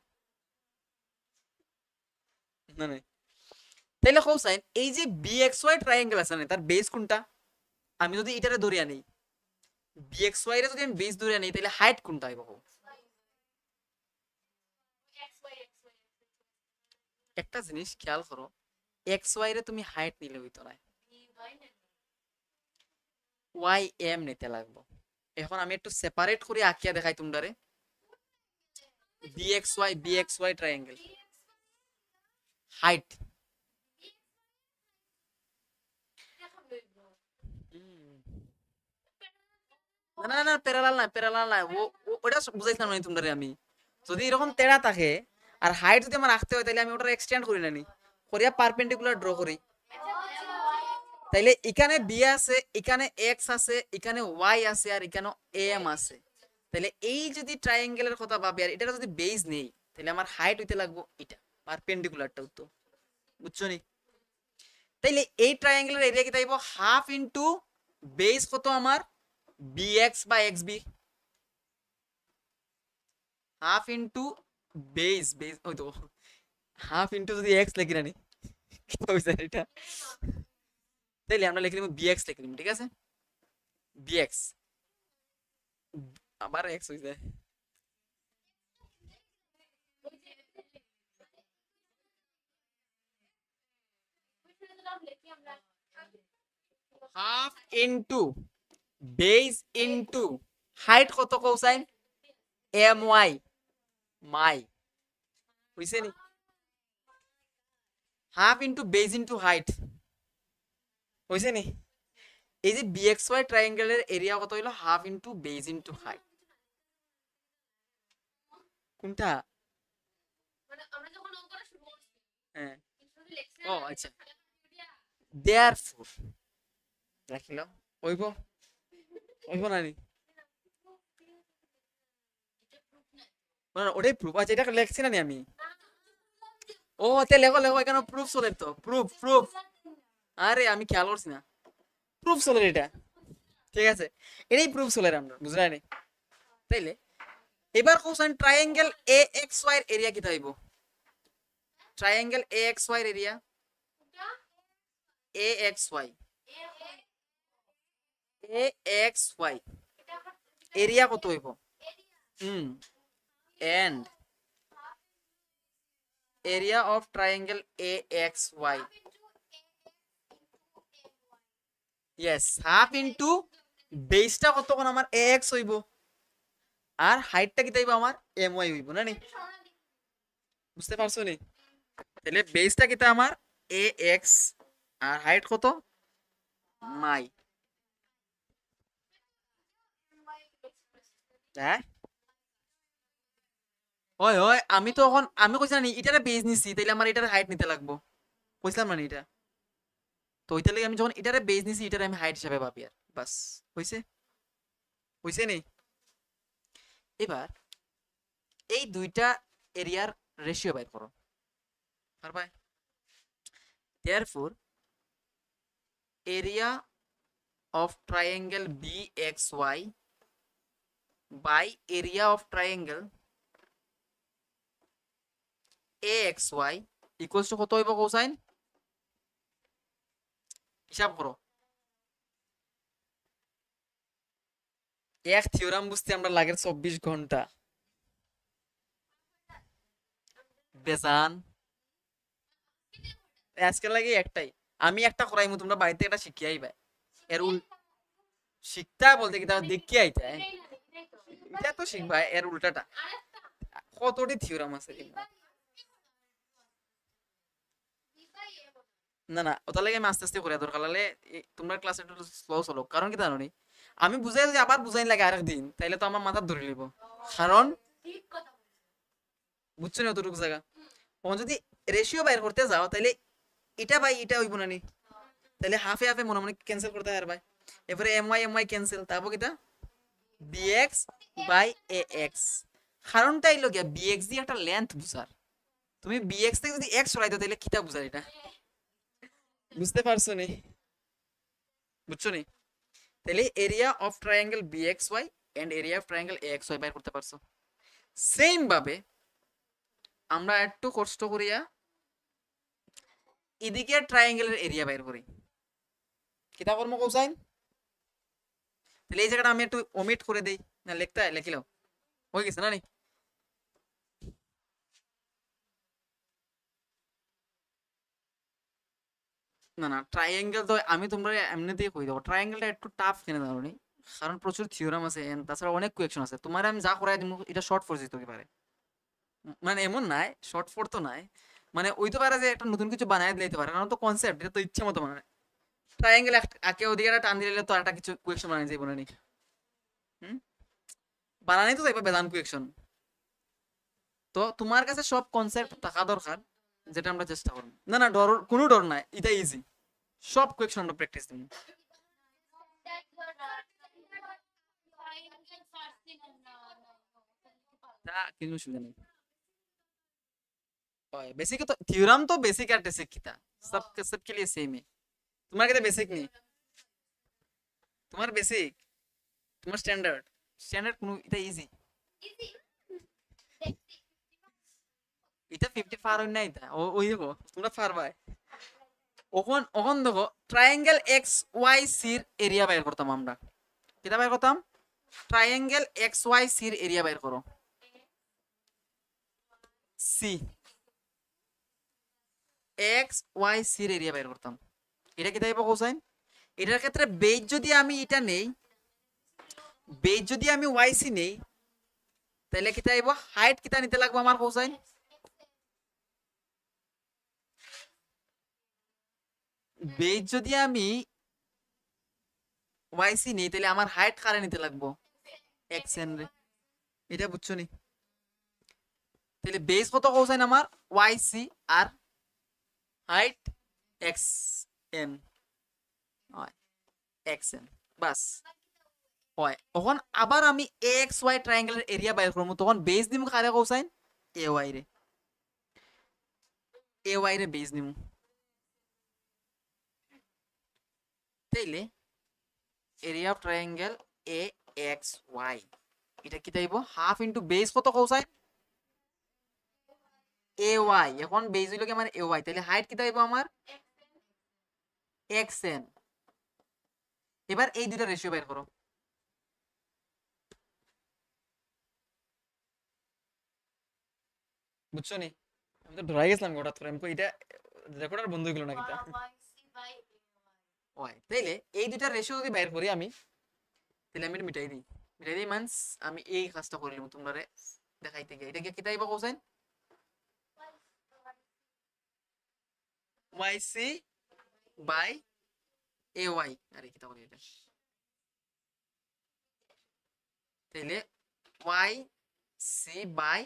S1: না না, তাইলে কও সাইন এই যে বি এক্স ওয়াই ট্রায়াঙ্গেল আছে না, তার বেস কোনটা? আমি যদি এটারে ধরে আনি, বি এক্স ওয়াই রে যদি আমি বেস ধরে আনি, তাহলে হাইট কোনটা হইব? একটা জিনিস খেয়াল করো, এক্স ওয়াই রে তুমি হাইট নিলে হইতো না, ওয়াই এম নিতে লাগবো। এখন আমি একটু সেপারেট করে আঁকিয়া দেখাই তোমরারে, B X Y triangle height. না না না, প্যারালাল না, প্যারালাল না, ওটা বুঝাইছিলাম না তোমরা আমি। যদি এরকম তেড়া থাকে আর হাইট যদি আমার রাখতে হয়, তাহলে আমি ওটা এক্সটেন্ড করি না নি, করিয়া পারপেন্ডিকুলার ড্র করি। তাইলে এখানে বি আছে, এখানে এক্স আছে, এখানে ওয়াই আছে, আর এখানে এম আছে। তাহলে এই যদি ট্রায়াঙ্গেলের কথা ভাবি আর এটা যদি বেস নেই, তাহলে আমার হাইট হইতে লাগবো এটা পারপেন্ডিকুলারটা তো, বুঝছো নি? তাইলে এই ট্রায়াঙ্গেলের এরিয়া কি তাইব হাফ ইনটু বেস কত আমার বি এক্স বা X B, half into base ওই তো, হাফ ইনটু যদি এক্স লিখি রানি কি হইছে এটা, তাইলে আমরা লিখে নিব বিএক্স লিখে নিব, ঠিক আছে? বিএক্স আবার এক্স হইছে, half into base into height কত কৌসাইন এম ওয়াই মাই, হইছে নি? Half into base into height, হইছে নি? এই যে বিএক্স ওয়াই ট্রায়াঙ্গেলের এরিয়া কত হইলো half into base into height, কোনটা? হ্যাঁ, ও আচ্ছা, দেয়ারফোর রাখিল, হইব হইব না নি? ওটাই প্রুফ, আচ্ছা এটা লেখছি না নি আমি? ও তে লেখো লেখো, এখানে প্রুফ চলে তো, প্রুফ প্রুফ, আরে আমি খেয়াল করছি না, প্রুফ চলে এটা, ঠিক আছে, এটাই প্রুফ চলে আমরা বুঝলাই নি? তাইলে এবার question triangle A X Y এর এরিয়া কি হইব? ট্রায়াঙ্গেল এ এক্স ওয়াই এর area, A X Y, A X Y area কত হইব? Hmm, and area of triangle A X Y, yes, half into বেসটা কত কোন আমার এ এক্স হইব, আর হাইটটা কি তাইব আমার এম ওয়াই হইব না নি? বুঝতে পারছো নি? তাহলে বেসটা কিতা আমার এ এক্স, আর হাইট কত মাই, হ্যাঁ হয় হয়, আমি তো এখন আমি কইছিলাম নি এটারে বেস নিছি, তাইলে আমার এটার হাইট নিতে লাগবো, কইছিলাম না নি এটা? তো ওইটার লাগে আমি যখন এটারে বেস নিছি, এটারে আমি হাইট হিসাবে ভাবি আর বাস, হইছে? হইছে নি? এবার এই দুইটা এরিয়ার রেশিও বাইর করো, পারবা? Therefore area of triangle B X Y by area of triangle A X Y equals to কত হইব কোসাইন? হিসাব করো, এক থিওরাম বুঝতে আমরা লাগে 24 ঘন্টা, বেজান। আজকে লাগে একটাই, আমি একটা করাইমু, তোমরা বাড়িতে এটা শিখিয়াই ভাই, এর শিখতা বলতে কি তাও দেখি আইতা, এটা তো শিখবা, এর উল্টাটা কতটি থিওরাম আছে না না, ওটা লাগে আমি আস্তে আস্তে করে দরকার লাগলে তোমরা ক্লাস একটু স্লো চলো, কারণ কি জানো নি, আমি বুঝাই যদি আবার বুঝাই লাগে আরেকদিন, তাইলে তো আমার মাথা ধরে নিব, কারণ বুঝছো না অতটুকু জায়গা, ও যদি রেশিও বাইর করতে যাও, তাইলে এটা বাই এটা হইব না নি, তাহলে হাফে হাফে মনে মনে ক্যান্সেল করতে হয় আর ভাই, এরপরে এম ওয়াই ক্যান্সেল, তারপর কিটা বিএক্স বাই এ এক্স, কারণটা হইলো গিয়া বিএক্স দিয়ে একটা লেন্থ বুঝার, তুমি বিএক্স থেকে যদি এক্স সরাই দাও, তাহলে কিটা বুঝার এটা? বুঝতে পারছো নি? বুঝছো নি? তাহলে area of triangle BXY and area of triangle AXY বের করতে পারছো। সেম ভাবে আমরা একটু কষ্ট করিয়া এদিকে ট্রায়াঙ্গেলের এরিয়া বের করি। কিতা কর্ম কোসাইন? তাহলে এই জায়গাটা আমি একটু ওমিট করে দেই, না লিখতে হয় লিখিলাম, হয়ে গেছে না নি? না না, ট্রায়াঙ্গেল তো আমি তোমরা এমনিতেই কই দেবো, ট্রায়াঙ্গেলটা একটু টাফ কেন জানো নি? কারণ প্রচুর থিওরাম আছে and তাছাড়া অনেক কোয়েকশন আছে, তোমার আমি যা করাই দিমু এটা শর্ট ফোর দিতে পারে। মানে এমন নাই, শর্ট ফোর তো নাই, মানে ওই তো পারে যে একটা নতুন কিছু বানায় দিতে পারে, কারণ তো কনসেপ্ট এটা তো ইচ্ছা মতো বানায়। ট্রায়াঙ্গেল আকে ওদিকে একটা টান দিলে তো একটা কিছু কোয়েকশন বানাই যাইব না নি? হুম, বানানি তো যাইবা বেদান কোয়েকশন। তো তোমার কাছে সব কনসেপ্ট থাকা দরকার, যেটা আমরা চেষ্টা করব। না না, ডর কোনো ডর নাই, এটা ইজি, সব কোয়েকশন আমরা প্র্যাকটিস দিব। তা কোনো সুবিধা নেই। बेसिक तो थ्योरम तो बेसिक আর টেসিক কিতা सबके लिए सेम है। তোমার কাছে বেসিক নেই, তোমার বেসিক, তোমার স্ট্যান্ডার্ড, স্ট্যান্ডার্ড কোন এটা ইজি, এটা 50 পার হই না, এটা ওই দেখো তোমরা পারবাই। ওখন ওখন দেখো ট্রায়াঙ্গেল এক্স ওয়াই সির এরিয়া বাইর করতাম আমরা, কিটা বাইর করতাম? ট্রায়াঙ্গেল এক্স ওয়াই সির এরিয়া বাইর করো, সি এক্স ওয়াই সির এরিয়া বাইর করতাম। এটা কি তাইব কোসাইন? এটার ক্ষেত্রে বেজ যদি আমি এটা নেই, বেজ যদি আমি ওয়াই সি নেই, তাহলে কি তাইব হাইট কিটা নিতে লাগবে আমার কোসাইন? বেজ যদি আমি ওয়াই সি নেই, তাহলে আমার হাইট কারে নিতে লাগবো? এক্স এন রে। এটা বুঝছো নি? তাহলে বেজ কত কোসাইন আমার? ওয়াই সি আর হাইট এক্স এন, হয় এক্স এন, বাস। হয় তখন আবার আমি এক্স ওয়াই ট্রায়াঙ্গেলের এরিয়া বাইর করবো, তখন বেজ দিমু কারে কোসাইন? এ ওয়াই রে, এ ওয়াই রে বেজ দিমু। তাইলে area of triangle A X Y, এটা কি তাইব? হাফ ইন্টু বেজ কত কোসাইন? এ ওয়াই, এখন বেজ হইল কি আমার এ ওয়াই, তাহলে হাইট কি তাইব আমার? X N. এবার এই দুইটা রেশিও বের করো। বুঝছো নি? আমি তো ডরাই গেছিলাম হঠাৎ করে, আমি কই এটা রেকর্ডার বন্ধ হয়ে গেল না কিটা। ওয়াই, তাইলে এই দুইটা রেশিও যদি বাইর করি আমি, তাহলে আমি এটা মিটাই দিই। মিটাই দিই মানস আমি এই কাজটা করিলাম তোমরা দেখাইতে গিয়ে, এটা কি তাইব কোসাইন? Y C by A Y, আরে কি তা বলি এটা, তাইলে Y C by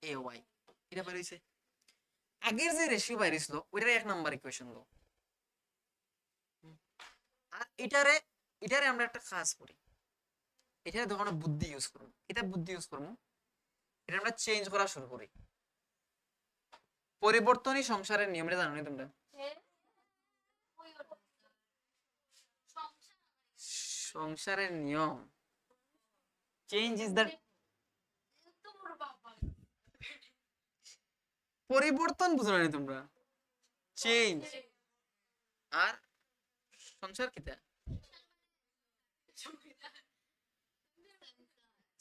S1: A Y, এটা বের হইছে। আগের যে রেশিও বাইর হইছিল ওইটার এক নাম্বার ইকুয়েশন লো। আর এটারে এটারে আমরা একটা কাজ করি, এটারে তখন বুদ্ধি ইউজ করবো, এটা বুদ্ধি ইউজ করবো, এটা আমরা চেঞ্জ করা শুরু করি। পরিবর্তনই সংসারের নিয়ম, এটা জানো নি তোমরা? সংসারের নিয়ম, চেঞ্জ ইজ দ্য, পরিবর্তন বুঝো না তোমরা? চেঞ্জ আর সংসার কিটা?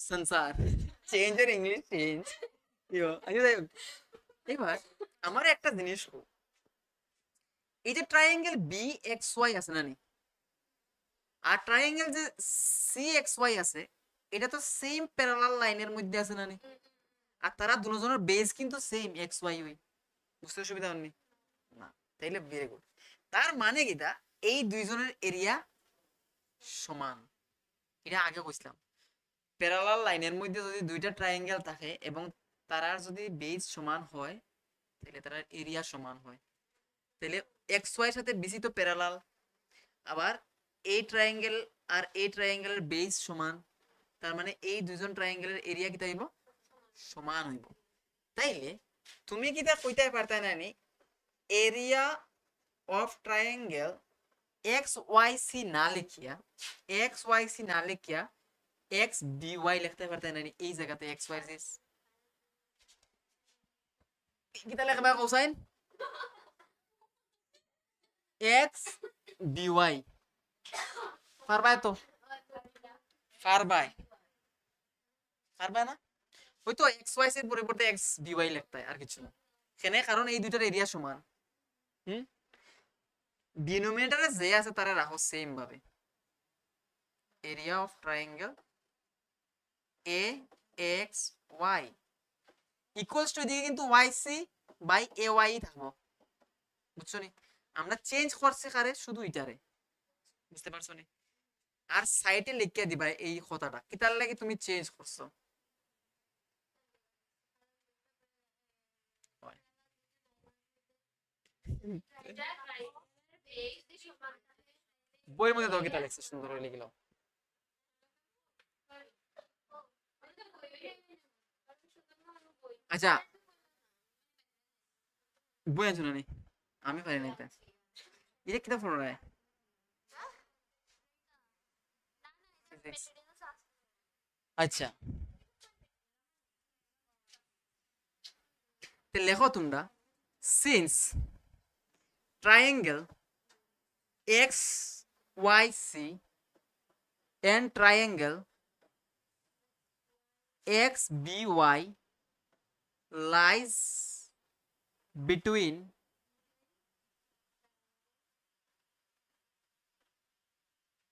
S1: সংসার, চেঞ্জ এর ইংলিশ চেঞ্জ। ইয়ো আইও এবার আমার একটা জিনিস এই যে ট্রায়াঙ্গেল বি এক্স ওয়াই আছে না নি, আর ট্রায়াঙ্গেল যে সি এক্স ওয়াই আছে, এটা তো সেম প্যারালাল লাইনের মধ্যে আছে না নি? আর তারা দুজনের বেস কিন্তু সেম এক্স ওয়াই ওই, বুঝতে সুবিধা হয়নি? না, তাইলে ভেরি গুড। তার মানে কিটা, এই দুইজনের এরিয়া সমান, এটা আগে কইছিলাম। প্যারালাল লাইনের মধ্যে যদি দুইটা ট্রায়াঙ্গেল থাকে এবং তারা যদি বেস সমান হয়, তাহলে তার এরিয়া সমান হয়। তাহলে এক্স ওয়াই এর সাথে বিসি তো প্যারালাল, আবার এই ট্রায়াঙ্গেল আর এই ট্রায়াঙ্গেলের বেস সমান, তার মানে এই দুইজন ট্রায়াঙ্গেলের এরিয়া কি হইব? সমান হইব। তাইলে তুমি কি তা কইতে পারতা না নি area of triangle X Y C না লিখিয়া এক্স ওয়াই সি না লিখিয়া এক্স বি ওয়াই লিখতে পারতেন না এই জায়গাতে এক্স ওয়াই সি কিতা লেখবা কোসাইন এক্স বি ওয়াই পারবাই তো পারবাই পারবাই না ওই তো এক্স ওয়াই এর পরিবর্তে এক্স বি ওয়াই লিখতে আর কিছু না কেন কারণ এই দুইটার এরিয়া সমান হুম ডিনোমিনেটরে যে আছে তারা রাখো সেম ভাবে area of triangle A X Y equals to এদিকে কিন্তু Y C by A Y থাকবো বুঝছো নি আমরা চেঞ্জ করছি কারে শুধু এটারে বুঝতে পারছো নি আর সাইডে লিখে দিবা এই কথাটা কিতার লাগি তুমি চেঞ্জ করছো বইয়ের মধ্যে দাও কিতা লেখছে সুন্দর করে লিখলাম আচ্ছা বই আছো না নি আমি পারি না এটা এটা কিতা পড়ো না আচ্ছা তে লেখো তোমরা since triangle XYC and triangle XBY lies between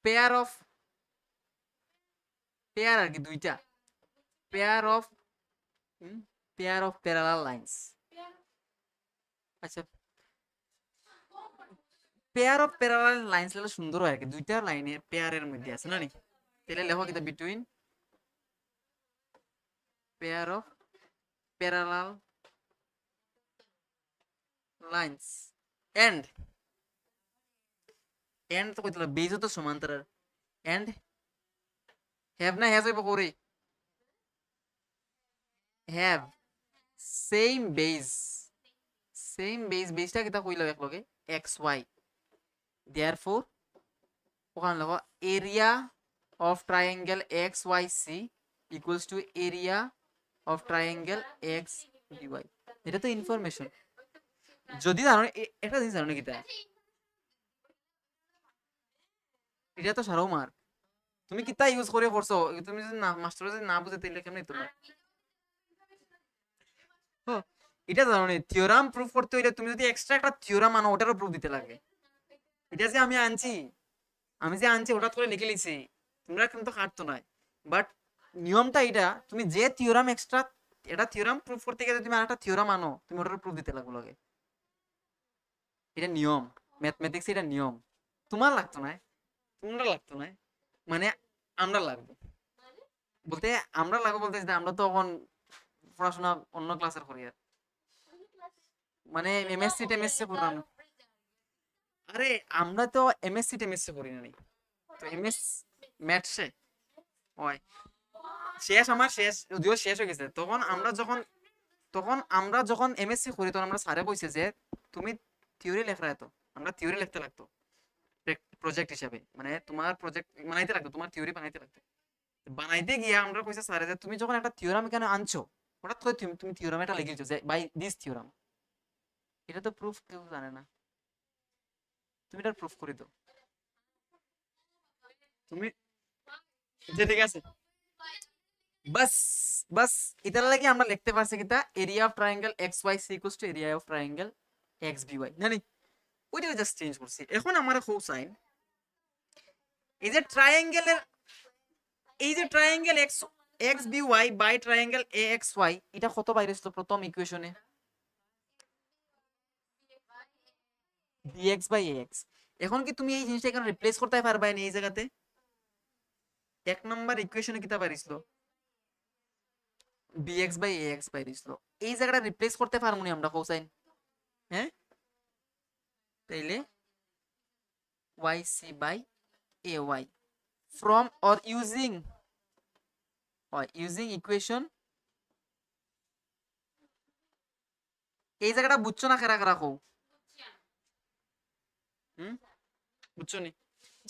S1: pair of pair আর কি দুইটা pair of parallel lines আচ্ছা পেয়ার অফ প্যারালাল লাইন্স হলে সুন্দর হয় আর কি দুইটা লাইনের পেয়ারের মধ্যে আছে না নি তাহলে লেখো কিতা between pair of parallel lines and তো কইতলা বেজও তো সমান্তরাল এন্ড হ্যাভ না হ্যাজ হইব করে হ্যাভ সেম বেজটা কিতা কইলো একলগে এক্স ওয়াই therefore ওখানে লেখো area of triangle XYC equals to area of triangle XBY এটা তো ইনফরমেশন যদি জানো একটা জিনিস জানো কিতা এটা তো সারাও মার্ক তুমি কিতা ইউজ করে করছো তুমি যদি না মাস্টার যদি না বুঝে তাইলে কেমনে তোমার এটা জানো নি থিওরাম প্রুফ করতে হইলে তুমি যদি এক্সট্রা একটা থিওরাম আনো ওটারও প্রুফ দিতে লাগে এটা যে আমি আনছি হঠাৎ করে লিখে লিছি তোমরা কিন্তু কাটতো নাই বাট নিয়মটা এটা তুমি যে থিওরাম এক্সট্রা এটা থিওরাম প্রুফ করতে গেলে তুমি আরেকটা থিওরাম আনো তুমি ওটার প্রুফ দিতে লাগবে লাগে এটা নিয়ম ম্যাথমেটিক্স এটা নিয়ম তোমার লাগতো না তোমরা লাগতো না মানে আমরা লাগবো বলতে আমরা লাগবো বলতে আমরা তো এখন পড়াশোনা অন্য ক্লাসের করি আর মানে এমএসসি পড়ানো আরে আমরা তো এমএসসি করি না তো এমএস ম্যাথসে ওই শেষ যদিও শেষ হয়ে গেছে তখন আমরা যখন এমএসসি করি তখন আমরা স্যারে বলছে যে তুমি থিওরি লেখা তো আমরা থিওরি লিখতে লাগতো প্রজেক্ট হিসাবে মানে তোমার প্রজেক্ট বানাইতে লাগতো তোমার থিওরি বানাইতে গিয়ে আমরা কইছে স্যারে যে তুমি যখন একটা থিওরাম এখানে আনছো হঠাৎ করে তুমি থিওরাম এটা লিখেছো যে বাই দিস থিওরাম এটা তো প্রুফ কেউ জানে না তুমি এটা প্রুফ করে দাও তুমি যে ঠিক আছে বাস এটার লাগি আমরা লিখতে পারছি কিটা area of triangle XYC equals to area of triangle XBY জানি ওইটা জাস্ট চেঞ্জ করছি এখন আমরা কোসাইন এই যে triangle XBY by triangle AXY এটা কত বাইরে ছিল প্রথম ইকুয়েশনে bx বাই ax এখন কি তুমি এই জিনিসটা এখানে রিপ্লেস করতে পারবা না এই জায়গাতে এক নাম্বার ইকুয়েশনে কিটা পারিছিল bx বাই ax পারিছিল এই জায়গাটা রিপ্লেস করতে পারমু নি আমরা কোসাইন হ্যাঁ তাইলে yc by ay from or using equation এই জায়গাটা বুঝছো না কারা কারা কও হুম, বুঝছো নি?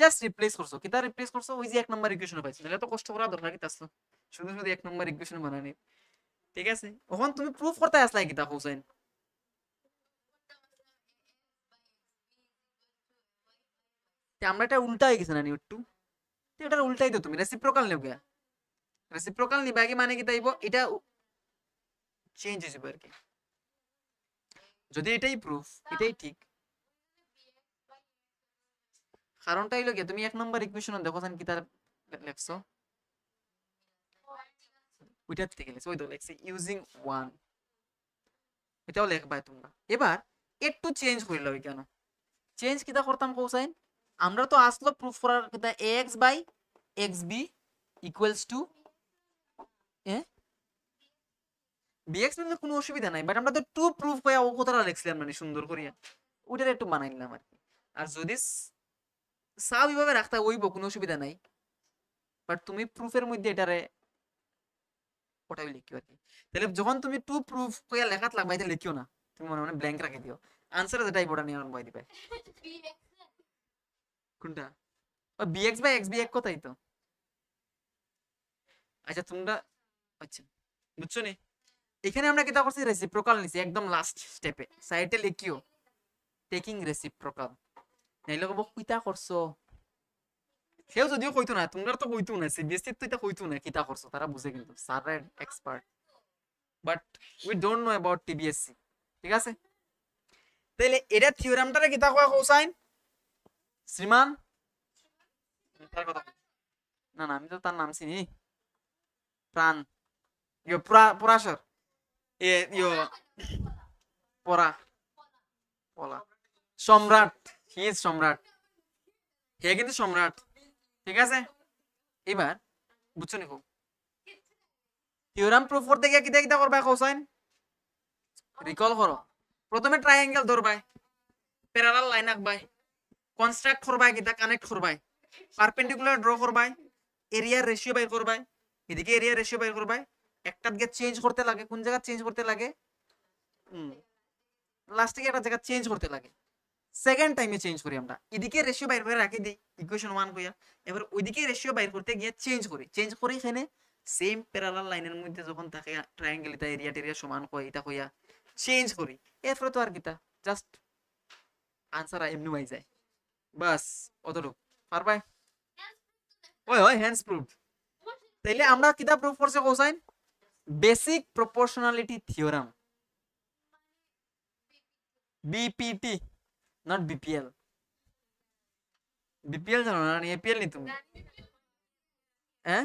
S1: জাস্ট রিপ্লেস করছো, কিতা রিপ্লেস করছো, ওই যে এক নম্বর ইকুয়েশন পাইছো, নাহলে তো কষ্ট করা দরকার কিতা আসলো, শুধু শুধু এক নম্বর ইকুয়েশন বানানি। ঠিক আছে, এখন তুমি প্রুফ করতে আসলা কিতা হোসেন? আমরা এটা উল্টা হয়ে গেছে না নি একটু? এটা উল্টাই তো, তুমি রেসিপ্রোকাল নেও গিয়া, রেসিপ্রোকাল নিবা কি মানে কি তাইব, এটা চেঞ্জ হয়ে যাবে আর কি। যদি এটাই প্রুফ, এটাই ঠিক, কারণটা হইলো কি, তুমি এক নম্বর ইকুয়েশন দেখো জান কি তার লেখছো, ওইটার থেকে লেখছো, ওই তো লেখছে ইউজিং ওয়ান, এটাও লেখবাই তোমরা। এবার একটু চেঞ্জ করে লই, কেন চেঞ্জ কিতা করতাম কোসাইন, আমরা তো আসলো প্রুফ করার কিতা X by X B equals to BX নিলে কোনো অসুবিধা নাই, বাট আমরা তো টু প্রুফ হয়ে ও কথাটা লিখছিলাম মানে সুন্দর করিয়া, ওইটার একটু বানাই নিলাম আর কি। আর যদি স্বাভাবিকভাবে রাখতে ওইব কোনো অসুবিধা নাই, বাট তুমি প্রুফের মধ্যে এটারে ওটাই লিখিও আর কি। তাহলে যখন তুমি টু প্রুফ হইয়া লেখাত লাগবে, এটা লিখিও না, তুমি মনে মনে ব্ল্যাঙ্ক রাখি দিও, আনসার যেটাই ওটা নিয়ে বই দিবে। কোনটা? ও বিএক্স বাই এক্স বি এক কথাই তো। আচ্ছা তোমরা, আচ্ছা বুঝছো নি, এখানে আমরা কিতা করছি, রেসিপ্রোকাল নিছি একদম লাস্ট স্টেপে, সাইডে লিখিও টেকিং রেসিপ্রোকাল, নাইলে কব কিতা করছো, সেও যদিও কইতো না, তোমরা তো কইতো না, সিবিএসসি তো এটা কইতো না কিতা করছো, তারা বুঝে কিন্তু sir expert, but we don't know about TBSC. ঠিক আছে, তাহলে এটা থিওরামটারে কিতা কয় কোসাইন শ্রীমান, তার কথা না না, আমি তো তার নাম চিনি, প্রাণ, ইয়ো পরাশর, ইয়ো পরা, পলা, সম্রাট, হি ইজ সম্রাট, হে কিন্তু সম্রাট। ঠিক আছে, এবার বুঝছো নি, থিওরাম প্রুফ করতে গিয়ে কিতা কিতা করবা কোসাইন, রিকল করো, প্রথমে ট্রায়াঙ্গেল ধরবাই, প্যারালাল লাইন আঁকবাই, কনস্ট্রাক্ট করবাই, কিতা কানেক্ট করবাই, পারপেন্ডিকুলার ড্র করবাই, এরিয়ার রেশিও বাইর করবাই, এদিকে এরিয়া রেশিও বাইর করবাই, একটা দিকে চেঞ্জ করতে লাগে, কোন জায়গা চেঞ্জ করতে লাগে, লাস্টে গিয়ে একটা জায়গা চেঞ্জ করতে লাগে, সেকেন্ড টাইমে চেঞ্জ করি আমরা, এদিকে রেশিও বাইর করে রাখি দিই ইকুয়েশন 1 কইয়া, এবার ওইদিকে রেশিও বাইর করতে গিয়ে চেঞ্জ করি এখানে সেম প্যারালাল লাইনের মধ্যে যখন থাকে ট্রায়াঙ্গেল, এটা এরিয়া টেরিয়া সমান কয় এটা কইয়া চেঞ্জ করি, এরপরে তো আর কিতা, জাস্ট আনসার এমনি হয়ে যায়, বাস অতটুকু পারবাই। ওই ওই হ্যান্ডস প্রুফ, তাইলে আমরা কিতা প্রুফ করছে cosine, basic proportionality theorem, BPT not BPL, BPL জানো না, এপিএল নি তুমি, হ্যাঁ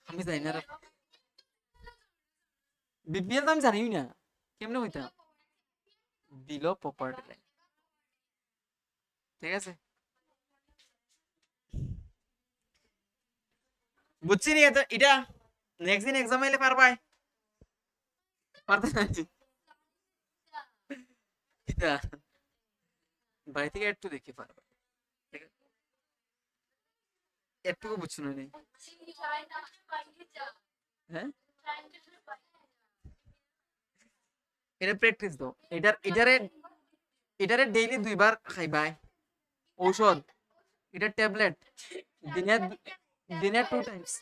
S1: আমি জানি না, বিপিএল তো আমি জানি না, কেমনে হইতাম, বিলো প্রপার্টি লাইন। ঠিক আছে, বুঝছি নি, এটা নেক্সট দিন এক্সাম এলে পারবাই, পারতে না এটা বাড়ি থেকে একটু দেখি পারবা, ঠিক আছে? একটুকু বুঝছো না নি? হ্যাঁ, এটা প্র্যাকটিস দাও, এটারে ডেইলি 2 বার খাইবাই ঔষধ, এটা ট্যাবলেট, দিনে দিনে 2 টাইমস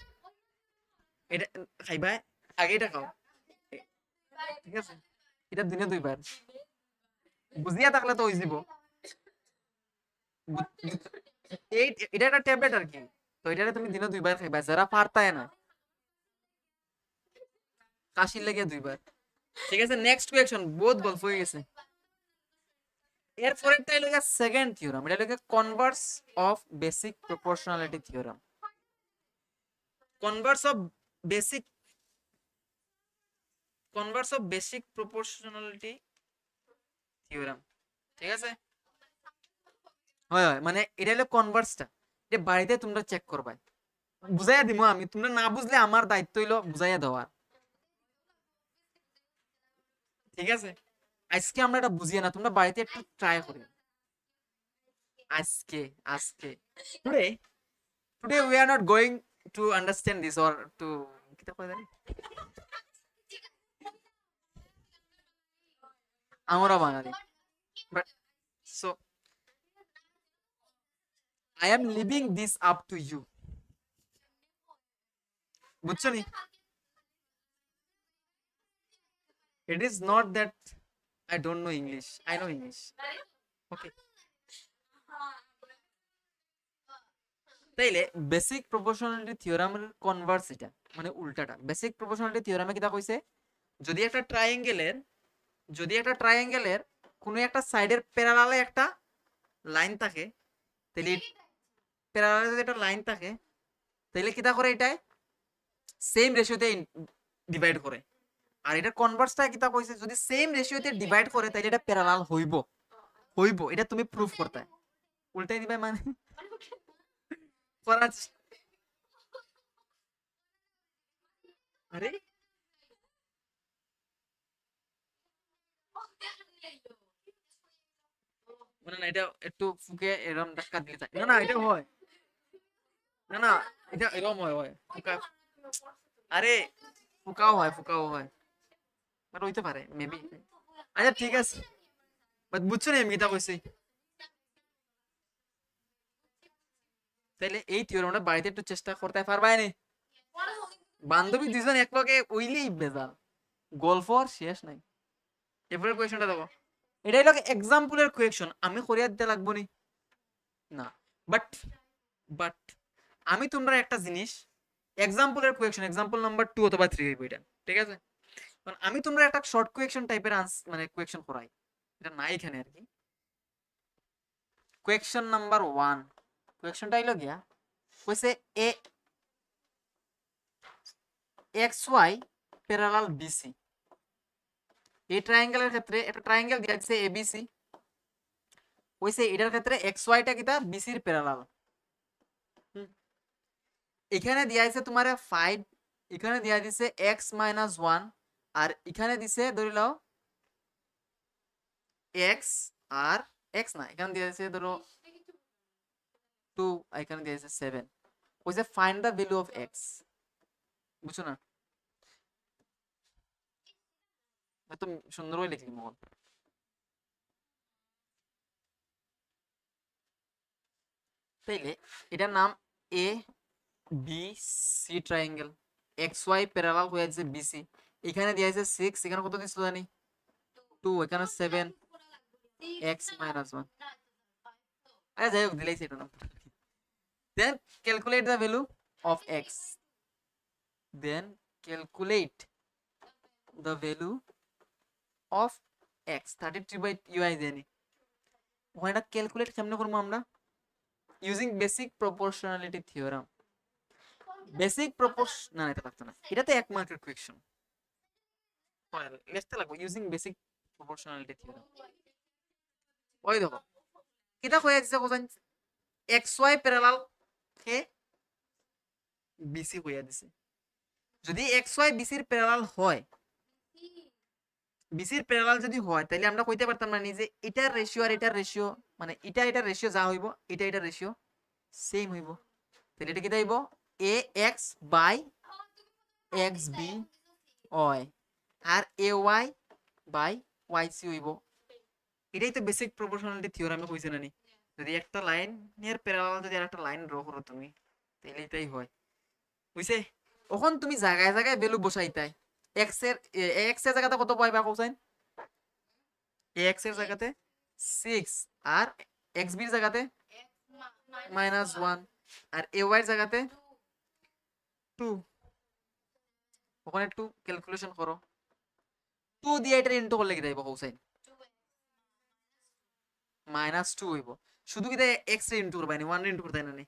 S1: এটা খাইবাই, আগে এটা খাও, ঠিক আছে, এটা দিনে 2 বার, বুঝিয়া থাকলে তো হয়ে যাব, এই এটা একটা ট্যাবলেট আর কি, তো এটারে তুমি দিনে 2 বার খাইবা, যারা পারতায় না, কাশির লেগে 2 বার। ঠিক আছে, নেক্সট কোয়েকশন, বহুত গল্প হয়ে গেছে, এরপর একটা হলো সেকেন্ড থিওরাম, এটা হলো Converse of basic proportionality theorem, Converse of basic proportionality theorem. ঠিক আছে, হয় হয়, মানে এটা হলো কনভার্সটা, এটা বাড়িতে তোমরা চেক করবা, বুঝাইয়া দিমু আমি, তোমরা না বুঝলে আমার দায়িত্ব হইলো বুঝাইয়া দেওয়ার। ঠিক আছে, আজকে আমরা এটা বুঝিয়ে না, তোমরা বাড়িতে একটু ট্রাই করি, আজকে আজকে today today we are not going to understand this or to কিতা কয় জানি, আমরা বাঙালি, but so I am leaving this up to you. বুঝছো নি? It is not that I don't know English. I know English. Okay. তাইলে basic proportionality থিওরামের Converse এটা মানে উল্টাটা। বেসিক প্রপোর্শনালিটি থিওরামে কিটা কইছে যদি একটা ট্রায়াঙ্গেলের কোনো একটা সাইডের প্যারালালে একটা লাইন থাকে, তাহলে প্যারালালে যদি একটা লাইন থাকে তাহলে কিটা করে এটাই সেম রেশিওতে ডিভাইড করে। আর এটা কনভার্সটা কিতা কইছে যদি সেম রেশিওতে ডিভাইড করে তাহলে এটা প্যারালাল হইব হইব, এটা তুমি প্রুফ করতে উল্টাই দিবা মানে করার। আরে মানে না এটা একটু ফুকে এরকম ধাক্কা দিলে থাকে না, না এটা হয় না, না এটা এরকম হয় ফুকা। আরে ফুকাও হয় বাট হইতে পারে মেবি। আচ্ছা ঠিক আছে, বাট বুঝছো না আমি কিতা কইছি। তাইলে এই থিওরামটা বাড়িতে একটু চেষ্টা করতে পারবাই নি? বান্ধবী দুজন এক লগে ওইলেই বেজাল, গল্প আর শেষ নাই। এবারে কোয়েশনটা দেখো, এটাই লাগে এক্সাম্পলের কোয়েশন, আমি করিয়া দিতে লাগবো নি না। বাট বাট আমি তোমরা একটা জিনিস এক্সাম্পলের কোয়েশন এক্সাম্পল নাম্বার 2 অথবা 3 হইব এটা, ঠিক আছে? কারণ আমি তোমরা একটা শর্ট কোয়েশন টাইপের মানে কোয়েশন করাই, এটা নাই এখানে আর কি। কোয়েশন নাম্বার 1 কোয়েশনটা হইলো গিয়া কইছে এ এক্স ওয়াই প্যারালাল বিসি। এই ট্রায়াঙ্গেলের ক্ষেত্রে একটা ট্রায়াঙ্গেল দিয়া আছে এবিসি, কইছে এটার ক্ষেত্রে এক্স ওয়াইটা কিটা বিসির প্যারালাল। এখানে দিয়া আছে তোমার 5, এখানে দিয়া দিছে x - 1, আর এখানে দিছে ধরে নাও x, আর x না এখানে দিয়া আছে ধরো 2, এখানে দিয়া আছে 7। কইছে find the value of x। বুঝছো না? এত সুন্দর করে লিখলি মহল। তাইলে এটার নাম A B C triangle, X Y parallel হয়ে আছে বিসি। এখানে দেয়া আছে 6, এখানে কত দিছিল জানি 2, এখানে 7, x - 1। আরে যাই হোক দিলেই সেটা না। Then calculate the value of x, then calculate the value of x 33/ui জানি। ওখানে ক্যালকুলেট কেমনে করবো আমরা? Using basic proportionality theorem. Basic proportion না এটা লাগতো না, এটা তো 1 মার্কের কোয়েশ্চন লিখতে লাগবে ইউজিং বেসিক প্রপোর্শনালিটি থিওরাম। ওই দেখো এটা হয়ে যাচ্ছে কোথায় এক্স ওয়াই প্যারালাল কে বিসি হইয়া দিছে। যদি এক্স ওয়াই বিসির প্যারালাল হয়, বিসির প্যারালাল যদি হয় তাহলে আমরা কইতে পারতাম না যে এটার রেশিও আর এটার রেশিও মানে এটার রেশিও যা হইব এটার রেশিও সেম হইব। তাহলে এটা কি হইব A X by X B Y আর A Y by Y C হইব। এটাই তো বেসিক প্রপোর্শনালিটি থিওরামে কইছে না নি? যদি একটা লাইন এর প্যারালাল যদি আরেকটা লাইন ড্র করো তুমি তাহলে এটাই হয়, বুঝছে? তখন তুমি জায়গায় জায়গায় ভ্যালু বসাইতাই। এক্স এর জায়গাতে কত পাইবা কোসাইন? এক্স এর জায়গাতে 6 আর এক্স বির জায়গাতে -1 আর এ ওয়াই এর জায়গাতে 2। ওখানে একটু ক্যালকুলেশন করো, 2 দিয়ে এটা ইনটু করলে কি দাইব কোসাইন? -2 হইব। শুধু কি এক্স রে ইনটু করবা নি 1 রে ইনটু করতে না নি?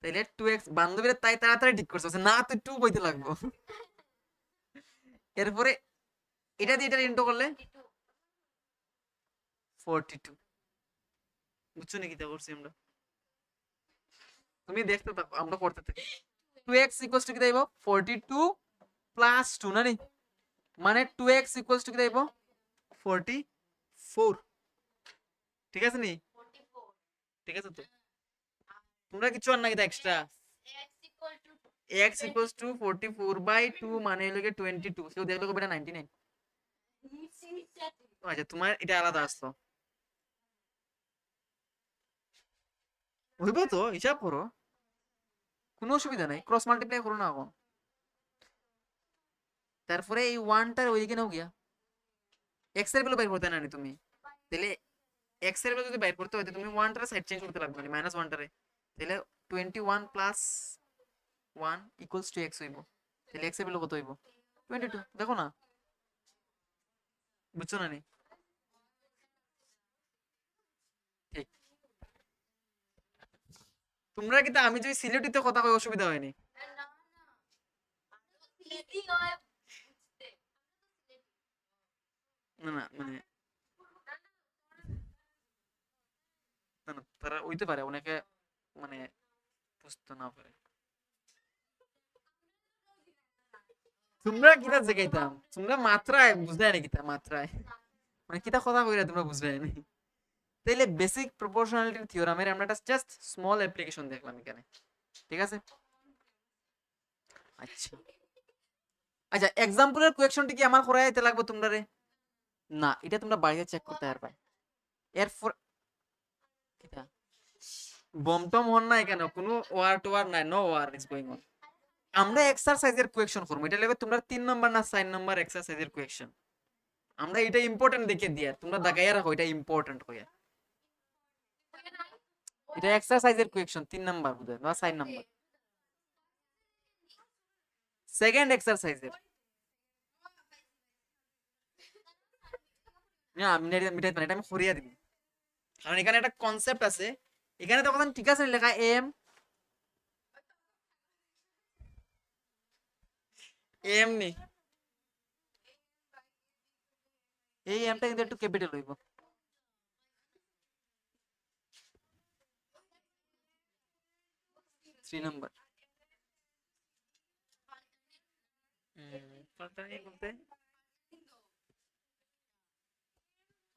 S1: তাইলে 2x বান্ধবীরা তাই তাড়াতাড়ি ঠিক করছে না তুই 2 কইতে লাগবো। এরপরে এটা দিয়ে এটা ইনটু করলে 42। বুঝছো নাকি তা করছি আমরা? তুমি দেখতে থাকো আমরা করতে থাকি। 2x কি দাইব 42 প্লাস 2 না নি, মানে 2x কি দাইব 44। ঠিক আছে নি? ঠিক আছে তো? তোমরা কিছু আর নাকি এক্সট্রা x = 44/2 মানে হলো 22। কেউ দেখলো বেটা 99। আচ্ছা তোমার এটা আলাদা আসলো। হইব তো, হিসাব করো, কোনো অসুবিধা নাই, ক্রস মাল্টিপ্লাই করো না এখন। তারপরে এই ওয়ানটার ওইদিকে নাও গিয়া, এক্স এর ভ্যালু বাইর করতে না নি তুমি, তাহলে এক্স এর ভ্যালু যদি বাইর করতে হয় তো তুমি ওয়ানটার সাইড চেঞ্জ করতে লাগবে, মানে মাইনাস ওয়ানটারে, তাহলে 21 প্লাস 1 ইকুয়ালস টু এক্স হইব, তাহলে এক্স এর ভ্যালু কত হইব? 22। দেখো না, বুঝছো না নি? ঠিক। তোমরা কিন্তু আমি যদি সিলেটিতে কথা কই অসুবিধা হয়নি? না না মানে, না না তারা হইতে পারে অনেকে মানে বুঝতে না পারে। তোমরা কিতা জায়গাইতাম, তোমরা মাত্রায় বুঝলে না, কিতা মাত্রায় মানে কিতা কথা কইরা তোমরা বুঝবে না। তাইলে বেসিক প্রপোর্শনালিটি থিওরামের আমরা একটা জাস্ট স্মল অ্যাপ্লিকেশন দেখলাম এখানে, ঠিক আছে? আচ্ছা আচ্ছা, এক্সাম্পলের কোয়েকশনটি কি আমার করাই দিতে লাগবে তোমরা রে? না, এটা তোমরা বাড়িতে চেক করতে পারবে। এরপর কিতা বম টম হন না, কেন কোনো ওয়ার টোয়ার নাই, no war is going on. আমরা এক্সারসাইজের কোয়েকশন করব, এটা লাগবে তোমরা 3 নাম্বার না 4 নাম্বার এক্সারসাইজের কোয়েকশন। আমরা এটা ইম্পর্টেন্ট দেখে দিয়া তোমরা দাগাইয়া রাখো, এটা ইম্পর্টেন্ট কইয়া। এটা এক্সারসাইজের কোয়েকশন 3 নাম্বার বুঝায় না 4 নাম্বার, সেকেন্ড এক্সারসাইজের। না আমি মিটাইতে পারি, এটা আমি করিয়া দিব, কারণ এখানে একটা কনসেপ্ট আছে। এখানে তো কথা ঠিক আছে লেখা এম, এম নি, এই এমটা কিন্তু একটু ক্যাপিটাল হইব। থ্রি নাম্বার বলতে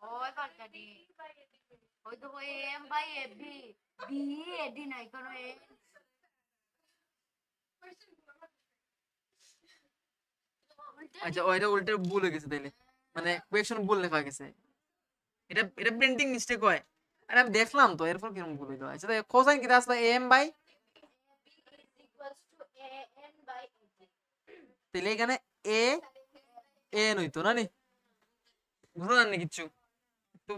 S2: ওই বারকাডি ওই তো ওই M by A B B AD নাই কোন এ
S1: আচ্ছা ওইটা উল্টে ভুল হয়ে গেছে তাইলে, মানে কোয়েকশন ভুল লেখা গেছে, এটা এটা প্রিন্টিং মিস্টেক হয়। আরে আমি দেখলাম তো, এরপর কিরকম ভুল হইলো? আচ্ছা তাই কোসাইন কি আসবে এম বাই, তাহলে এখানে এ এন হইতো না নি, বুঝলো না কিচ্ছু তো,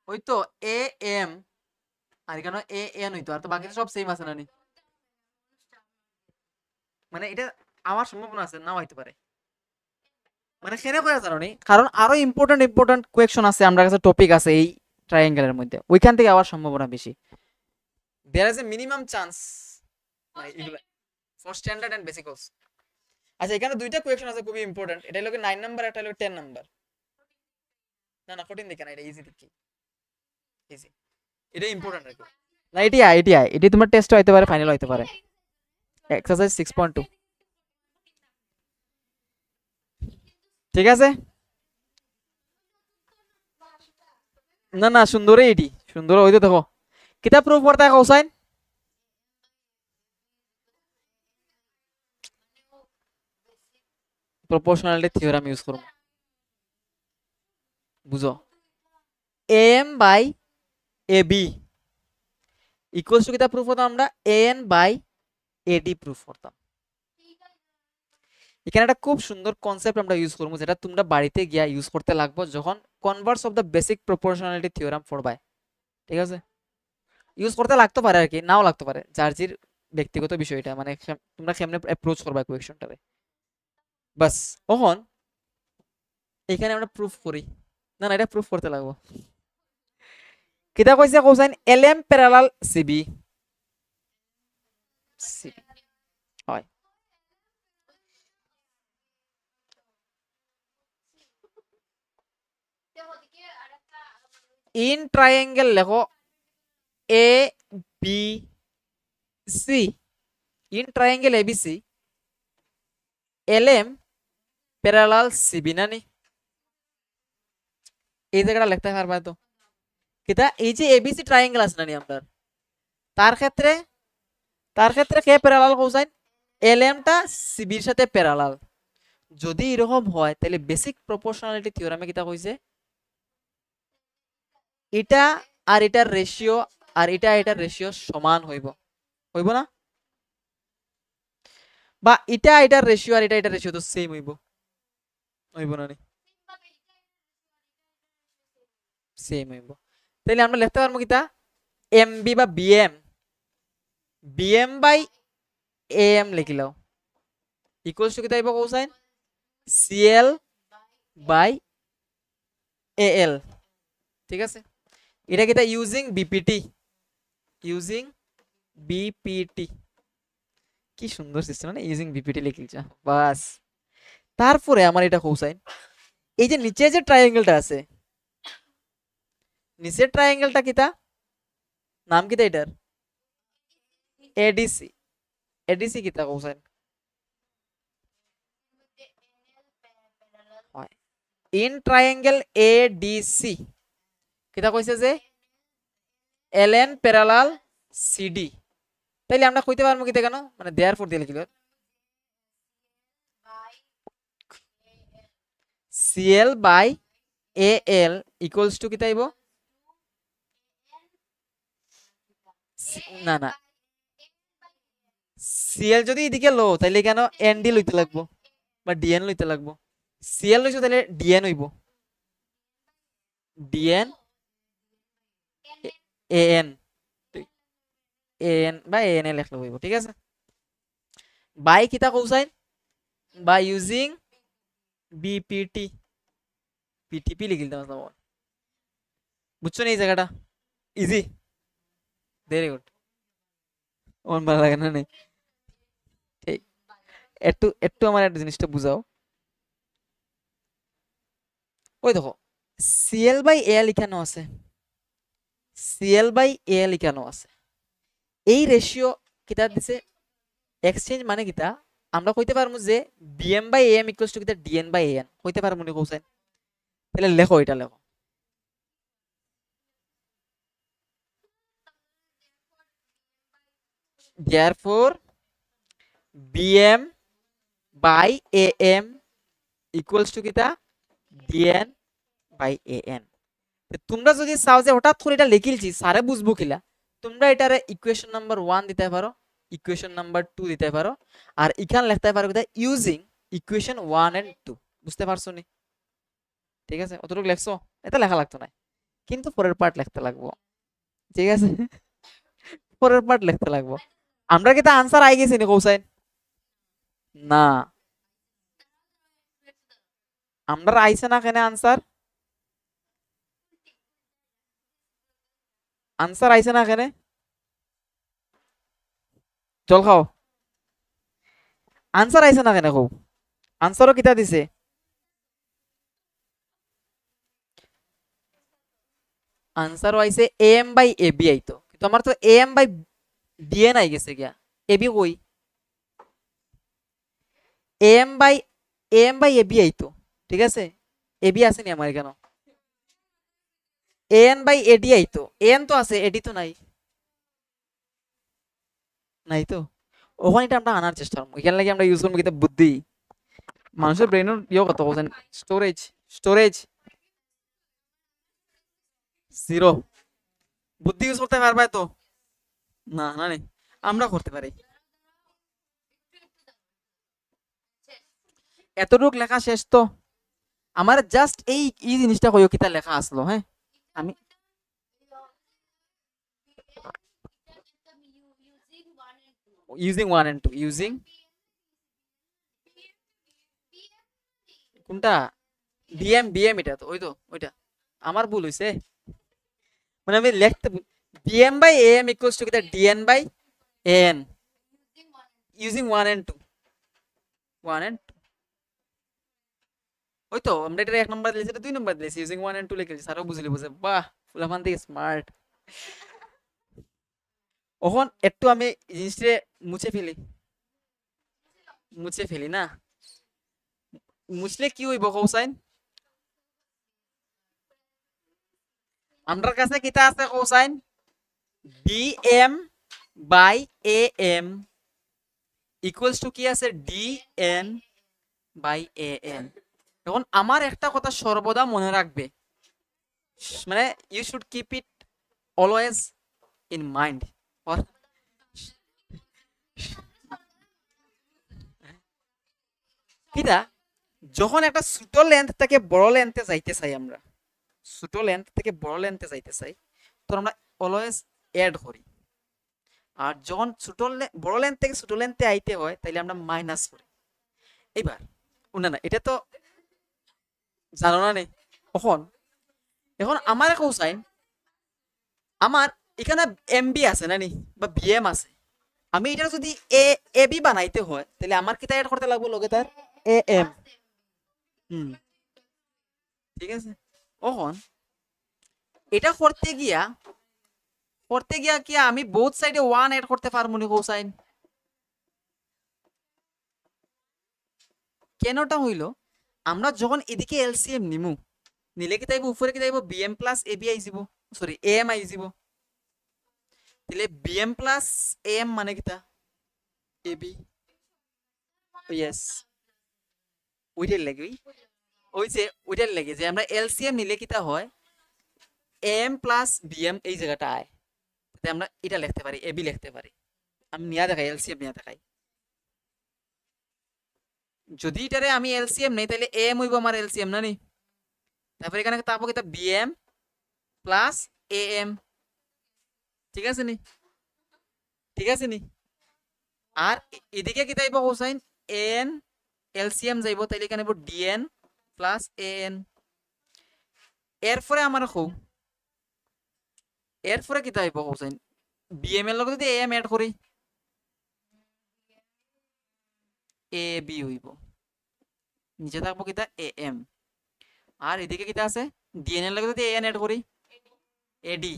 S1: ওই তো এ এম, আর এখানে এ এন হইতো, আর তো বাকি সব সেম আছে না নি, মানে এটা আমার সম্ভাবনা আছে নাও হইতে পারে, মানে সেটা করে জানো নি, কারণ আরো ইম্পর্টেন্ট ইম্পর্টেন্ট কোয়েকশন আছে, আমার কাছে টপিক আছে এই ট্রায়াঙ্গেলের মধ্যে, ওইখান থেকে আবার সম্ভাবনা বেশি। There is a minimum chance মানে এগুলা for standard and basic also. আচ্ছা এখানে দুইটা কোয়েকশন আছে খুবই ইম্পর্টেন্ট, এটা হলো 9 নাম্বার, এটা হলো 10 নাম্বার। না না কঠিন দেখে না, এটা ইজি দেখি, ইজি, এটা ইম্পর্টেন্ট আর কি। না এটি এটি তোমার টেস্ট হইতে পারে, ফাইনাল হইতে পারে। এক্সারসাইজ 6.2, ঠিক আছে? না না সুন্দর, এটি সুন্দর হইতে দেখো কিতাব প্রুফ করতে হোসাইন, প্রপোর্শনালিটি থিওরাম ইউজ করব, বুঝো M by A B equals to কিতাব প্রুফ করতাম আমরা এন বাই এডি প্রুফ করতাম। এখানে একটা খুব সুন্দর কনসেপ্ট আমরা ইউজ করবো, যেটা তোমরা বাড়িতে গিয়া ইউজ করতে লাগবে যখন converse of the basic proportionality theorem পড়বাই, ঠিক আছে? ইউজ করতে লাগতে পারে আর কি, নাও লাগতে পারে, যার যার ব্যক্তিগত বিষয়টা, মানে তোমরা কেমনে অ্যাপ্রোচ করবা কোয়েকশনটারে, বাস। তখন এখানে আমরা প্রুফ করি, না না এটা প্রুফ করতে লাগবো। কিতা কইছে কোসাইন এলএম প্যারালাল সিবি, সিবি হয় ইন ট্রায়াঙ্গেল, লেখো A B C, in triangle ABC LM parallel CB, না নি এই জায়গাটা লিখতে পারবা তো? কিতা এই যে এবিসি ট্রায়াঙ্গেল আছে না নি আপনার, তার ক্ষেত্রে কে প্যারালাল কোসাইন এলএমটা সিবির সাথে প্যারালাল। যদি এরকম হয় তাহলে বেসিক প্রপোর্শনালিটি থিওরামে কিতা কইছে এটা আর এটার রেশিও আর এটা এটার রেশিও সমান হইব, হইব না? বা এটা এটার রেশিও আর এটা এটার রেশিও তো সেম হইব, হইব না? সেম হইব। তাইলে আমরা লিখতে পারবো কিতা, এমবি বা বিএম, বিএম বাই এএম লিখিলাও ইকুয়ালস টু কিতা হইব কোসাইন, সিএল বাই এএল। ঠিক আছে, এটা কিতা ইউজিং বিপিটি, ইউজিং বিপিটি। কি সুন্দর সিস্টেম না, ইউজিং বিপিটি লিখিলছা বাস। তারপরে আমার এটা কোসাইন, এই যে নিচে যে ট্রায়াঙ্গেলটা আছে, নিচের ট্রায়াঙ্গেলটা কিতা, নাম কিতা এটার, এডিসি। এডিসি কিতা কোসাইন, হয় ইন ট্রায়াঙ্গেল এডিসি কিতা কইছে যে এলএন প্যারালাল সিডি। তাইলে আমরা কইতে পারবো কিতা কেন, মানে দেয়ারফর দিয়ে লিখিল CL by AL equals to কিতা হইব, না না, সিএল যদি এদিকে লো তাইলে কেন এনডি লইতে লাগবো বা ডিএন লইতে লাগবো, সিএল লইছো তাহলে ডিএন হইব, ডিএন এএন, এএন বা এএন এ লেখলে হইব। ঠিক আছে, বাই কিতা কোসাইন, বাই ইউজিং বিপিটি, পিটিপি লিখিল তোমার, বুঝছো না এই জায়গাটা, ইজি, ভেরি গুড, ওর ভালো লাগে না? নেই, ঠিক, একটু একটু আমার একটা জিনিসটা বুঝাও। ওই দেখো সিএল বাই এ লিখানো আছে, সিএল বাই এ লিখানো আছে, এই রেশিও কিতা দিছে এক্সচেঞ্জ মানে কিতা, আমরা কইতে পারমু যে BM by M equals to কিতা ডিএন বাই এন, কইতে পারমু নি কোসাইন? তাহলে লেখো, এটা লেখো, therefore bm by am equals to কিতা dn by an। তোমরা যদি চাও যে হঠাৎ করে এটা লিখিলছি সারে বুঝবো কিলা, তোমরা এটারে ইকুয়েশন নাম্বার 1 দিতে পারো, ইকুয়েশন নাম্বার 2 দিতে পারো, আর এখানে লিখতে পারো কিতা ইউজিং ইকুয়েশন 1 এন্ড 2। বুঝতে পারছো নি? ঠিক আছে, অতটুকু লেখছো, এটা লেখা লাগতো না, কিন্তু পরের পার্ট লিখতে লাগবো। ঠিক আছে, পরের পার্ট লিখতে লাগবো। আমরা কিতা আনসার আই গেছি নি কৌসাইন? না, আমরা আইছে না কেন আনসার, আনসার আইছে না কেন, জল খাও, আনসার আইছে না কেন খুব, আনসারও কিতা দিছে, আনসারও আইছে এম বাই এ বি আইতো, কিন্তু আমার তো এম বাই ডিএন আই গেছে গিয়া, এ বি কই, এম বাই এ বি আইতো। ঠিক আছে, এ বি আছে নি আমার কেন, এন বাই এডি আইতো, এন তো আছে এডি তো নাই, নাই তো, ওখানে এটা আমরা আনার চেষ্টা করবো, এখানে লাগে আমরা ইউজ করবো কিতা বুদ্ধি, মানুষের ব্রেনের ইয়ে কত বলছেন, স্টোরেজ, স্টোরেজ 0, বুদ্ধি ইউজ করতে পারবে তো, না না নেই, আমরা করতে পারি। এতটুক লেখা শেষ তো, আমার জাস্ট এই জিনিসটা কইও কিতা লেখা আসলো, হ্যাঁ আমি ইউজিং 1 and 2, ইউজিং কোনটা, ডিএম বিএম, এটা তো ওই তো ওইটা, আমার ভুল হইছে, মানে আমি লিখতে DM by M equals to কিতা DN by N, using 1 and 2, 1 and 2, ওই তো আমরা এটা 1 নাম্বার দিয়েছি, এটা 2 নাম্বার দিয়েছি, ইউজিং 1 and 2 লিখেছি, স্যারও বুঝলি, বুঝে বাহ ফুলাফান থেকে স্মার্ট। এখন একটু আমি জিনিসটা মুছে ফেলি, মুছে ফেলি না, মুছলে কি হইব কৌসাইন, আমরার কাছে কিতা আছে কৌসাইন, DM by A M equals to কি আছে ডিএন বাই এ এন। এখন আমার একটা কথা সর্বদা মনে রাখবে, মানে you should keep it always in mind or কিটা যখন একটা ছোট লেন্থ থেকে বড় লেন্থে যাইতে চাই আমরা ছোট লেন্থ থেকে বড় লেন্থে যাইতে চাই তখন আমরা অলওয়েজ অ্যাড করি আর যখন বড় লেন্থ থেকে ছোট লেন্থে আইতে হয় তাইলে আমরা মাইনাস করি এবার না না এটা তো জানো না নেই এখন এখন আমার কোসাইন আমার এখানে এমবি আছে না নি বা বিএম আছে আমি এটা যদি এ এ বি বানাইতে হয় তাহলে আমার কিটা অ্যাড করতে লাগবে লগে তার এ এম হুম ঠিক আছে এখন এটা করতে গিয়া কি আমি বোথ সাইডে 1 অ্যাড করতে পারবো নি কোসাইন কেনটা হইল আমরা যখন এদিকে এলসিএম নিমু নিলে কি তাইব উপরে কি তাইব বিএম প্লাস এবি আইজিব সরি এএম আইজিব তাহলে বিএম প্লাস এএম মানে কিটা এবি ইয়েস ওইটার লাগে ওইটার লাগে যে আমরা এলসিএম নিলে কিটা হয় এম প্লাস বিএম এই জায়গাটা আয় তাতে আমরা এটা লিখতে পারি এবি লিখতে পারি আমি নিয়া দেখাই এলসিএম নিয়া দেখাই যদি এটারে আমি এলসিএম নেই তাহলে এম হইব আমার এলসিএম না নি তারপরে এখানে তারপর কিটা বিএম প্লাস এএম ঠিক আছে নি আর এদিকে কি তাইব কোসাইন এন এলসিএম যাইব তাইলে এখানে ডিএন প্লাস এএন এরপরে আমার এরপরে কি তাইব কোসাইন বিএম এর লগে যদি এএম এড করি এ বি হইব নিচে থাকবো কিটা এএম আর এদিকে কিটা আছে ডিএন এর লগে যদি এএন এড করি এডি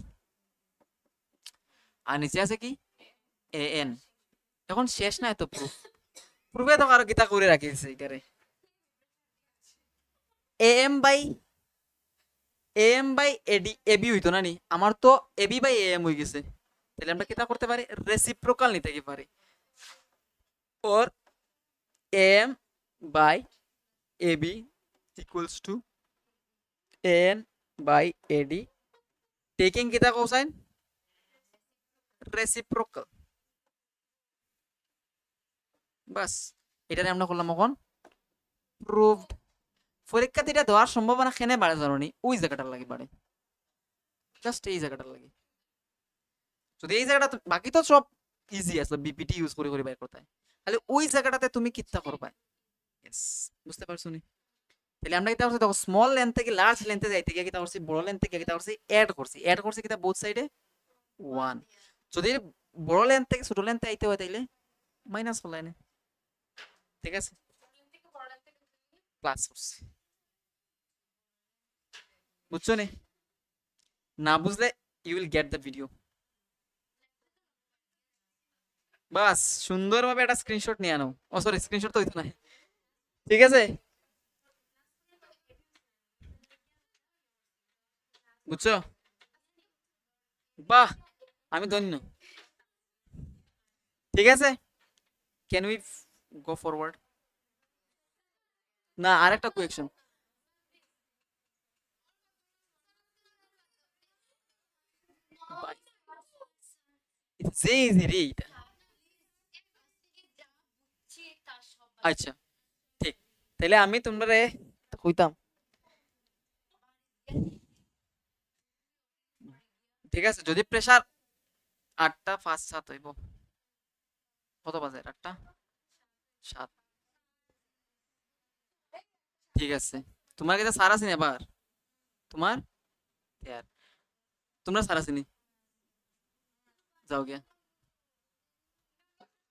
S1: আর নিচে আছে কি এএন এখন শেষ না এত প্রুফে তো কারো কিতা করে রাখিছে এটারে এএম বাই এডি এবি হইতো না নি আমার তো এবি বাই এএম হই গেছে তাহলে আমরা কিতা করতে পারি রেসিপ্রোকাল নিতে কি পারি or am by ab equals to an by ad taking kita cosine reciprocal বাস এটা আমরা করলাম এখন প্রুভড পরীক্ষাতে এটা দেওয়ার সম্ভাবনা কেনে বাড়ে জানি ওই জায়গাটার লাগে বাড়ে জাস্ট এই জায়গাটার লাগে যদি এই জায়গাটা বাকি তো সব ইজি আসলে বিপিটি ইউজ করে করে বাইর করতে হয় তাহলে ওই জায়গাটাতে তুমি কিত্তা করবা यस বুঝতে পারছো নি তাহলে আমরা কিতা করছি দেখো স্মল লেন্থ থেকে লার্জ লেন্থে যাইতে গিয়ে কিতা করছি বড় লেন্থ থেকে কিতা করছি অ্যাড করছি কিতা বোথ সাইডে 1 যদি বড় লেন্থ থেকে ছোট লেন্থে আইতে হয় তাইলে মাইনাস ফলাই না ঠিক আছে প্লাস করছি বুঝছো নি না বুঝলে you will get the video বাস সুন্দরভাবে একটা স্ক্রিনশট নিয়ে আনো ও সরি স্ক্রিনশট তো হইতো না ঠিক আছে বুঝছো বাহ আমি ধন্য ঠিক আছে ক্যান উই গো ফরওয়ার্ড না আরেকটা কোয়েকশন ইটস ইজি রে এটা আচ্ছা ঠিক তাহলে আমি তোমরা কইতাম ঠিক আছে যদি প্রেসার 8টা 5 7 হইব কত বাজে 8টা 7 ঠিক আছে তোমার কাছে সারা আছে এবার তোমার यार তোমরা সারা আছে নি যাও গিয়া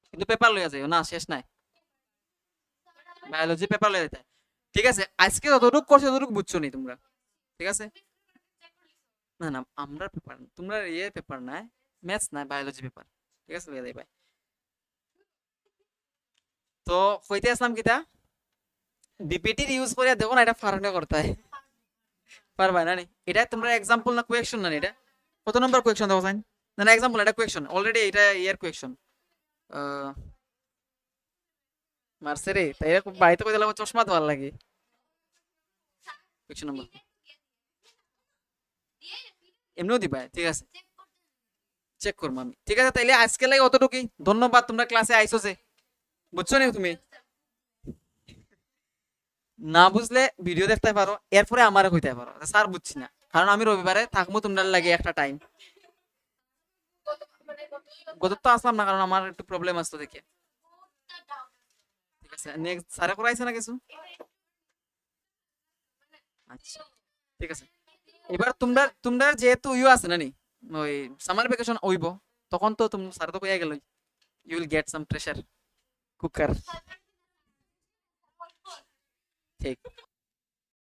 S1: কিন্তু পেপার লইয়া যাইও না শেষ নাই বায়োলজি পেপার লইয়া যেতে ঠিক আছে আজকে যতটুকু করছো ততটুকু বুঝছো নি তোমরা ঠিক আছে না না আমরা পেপার তোমরা ইয়ে পেপার না ম্যাথস না বায়োলজি পেপার ঠিক আছে লইয়া যাইবা তো কইতে আসলাম কিটা বিপিটি ইউজ করে দেখো না এটা ফারানো করতে হয় পারবা না নি এটা তোমরা एग्जांपल না কোয়েকশন না এটা কত নাম্বার কোয়েকশন দাও সাইন না না एग्जांपल এটা কোয়েকশন অলরেডি এটা ইয়ার কোয়েকশন মারছে রে তাই এরকম বাড়িতে কই দিলাম চশমা তো ভালো লাগে কোয়েকশন নাম্বার এমনিও দিবা ঠিক আছে চেক করবো আমি। ঠিক আছে, তাইলে আজকে লাগে অতটুকুই। ধন্যবাদ, তোমরা ক্লাসে আইসো যে, বুঝছো না তুমি? না বুঝলে ভিডিও দেখতে পারো, এরপরে আমারে কইতে পারো স্যার বুঝছি না, কারণ আমি রবিবারে থাকবো তোমরা লাগে একটা টাইম। গত তো আসলাম না, কারণ আমার একটু প্রবলেম আসতো দেখে। ঠিক আছে, নেক্সট স্যারে করাইছে না কিছু? আচ্ছা ঠিক আছে। এবার তোমরা তোমরা যেহেতু আছে না নি, ওই সামার ভ্যাকেশন হইব, তখন তো তুমি স্যার তো কইয়া গেল you will get some pressure cooker. ঠিক।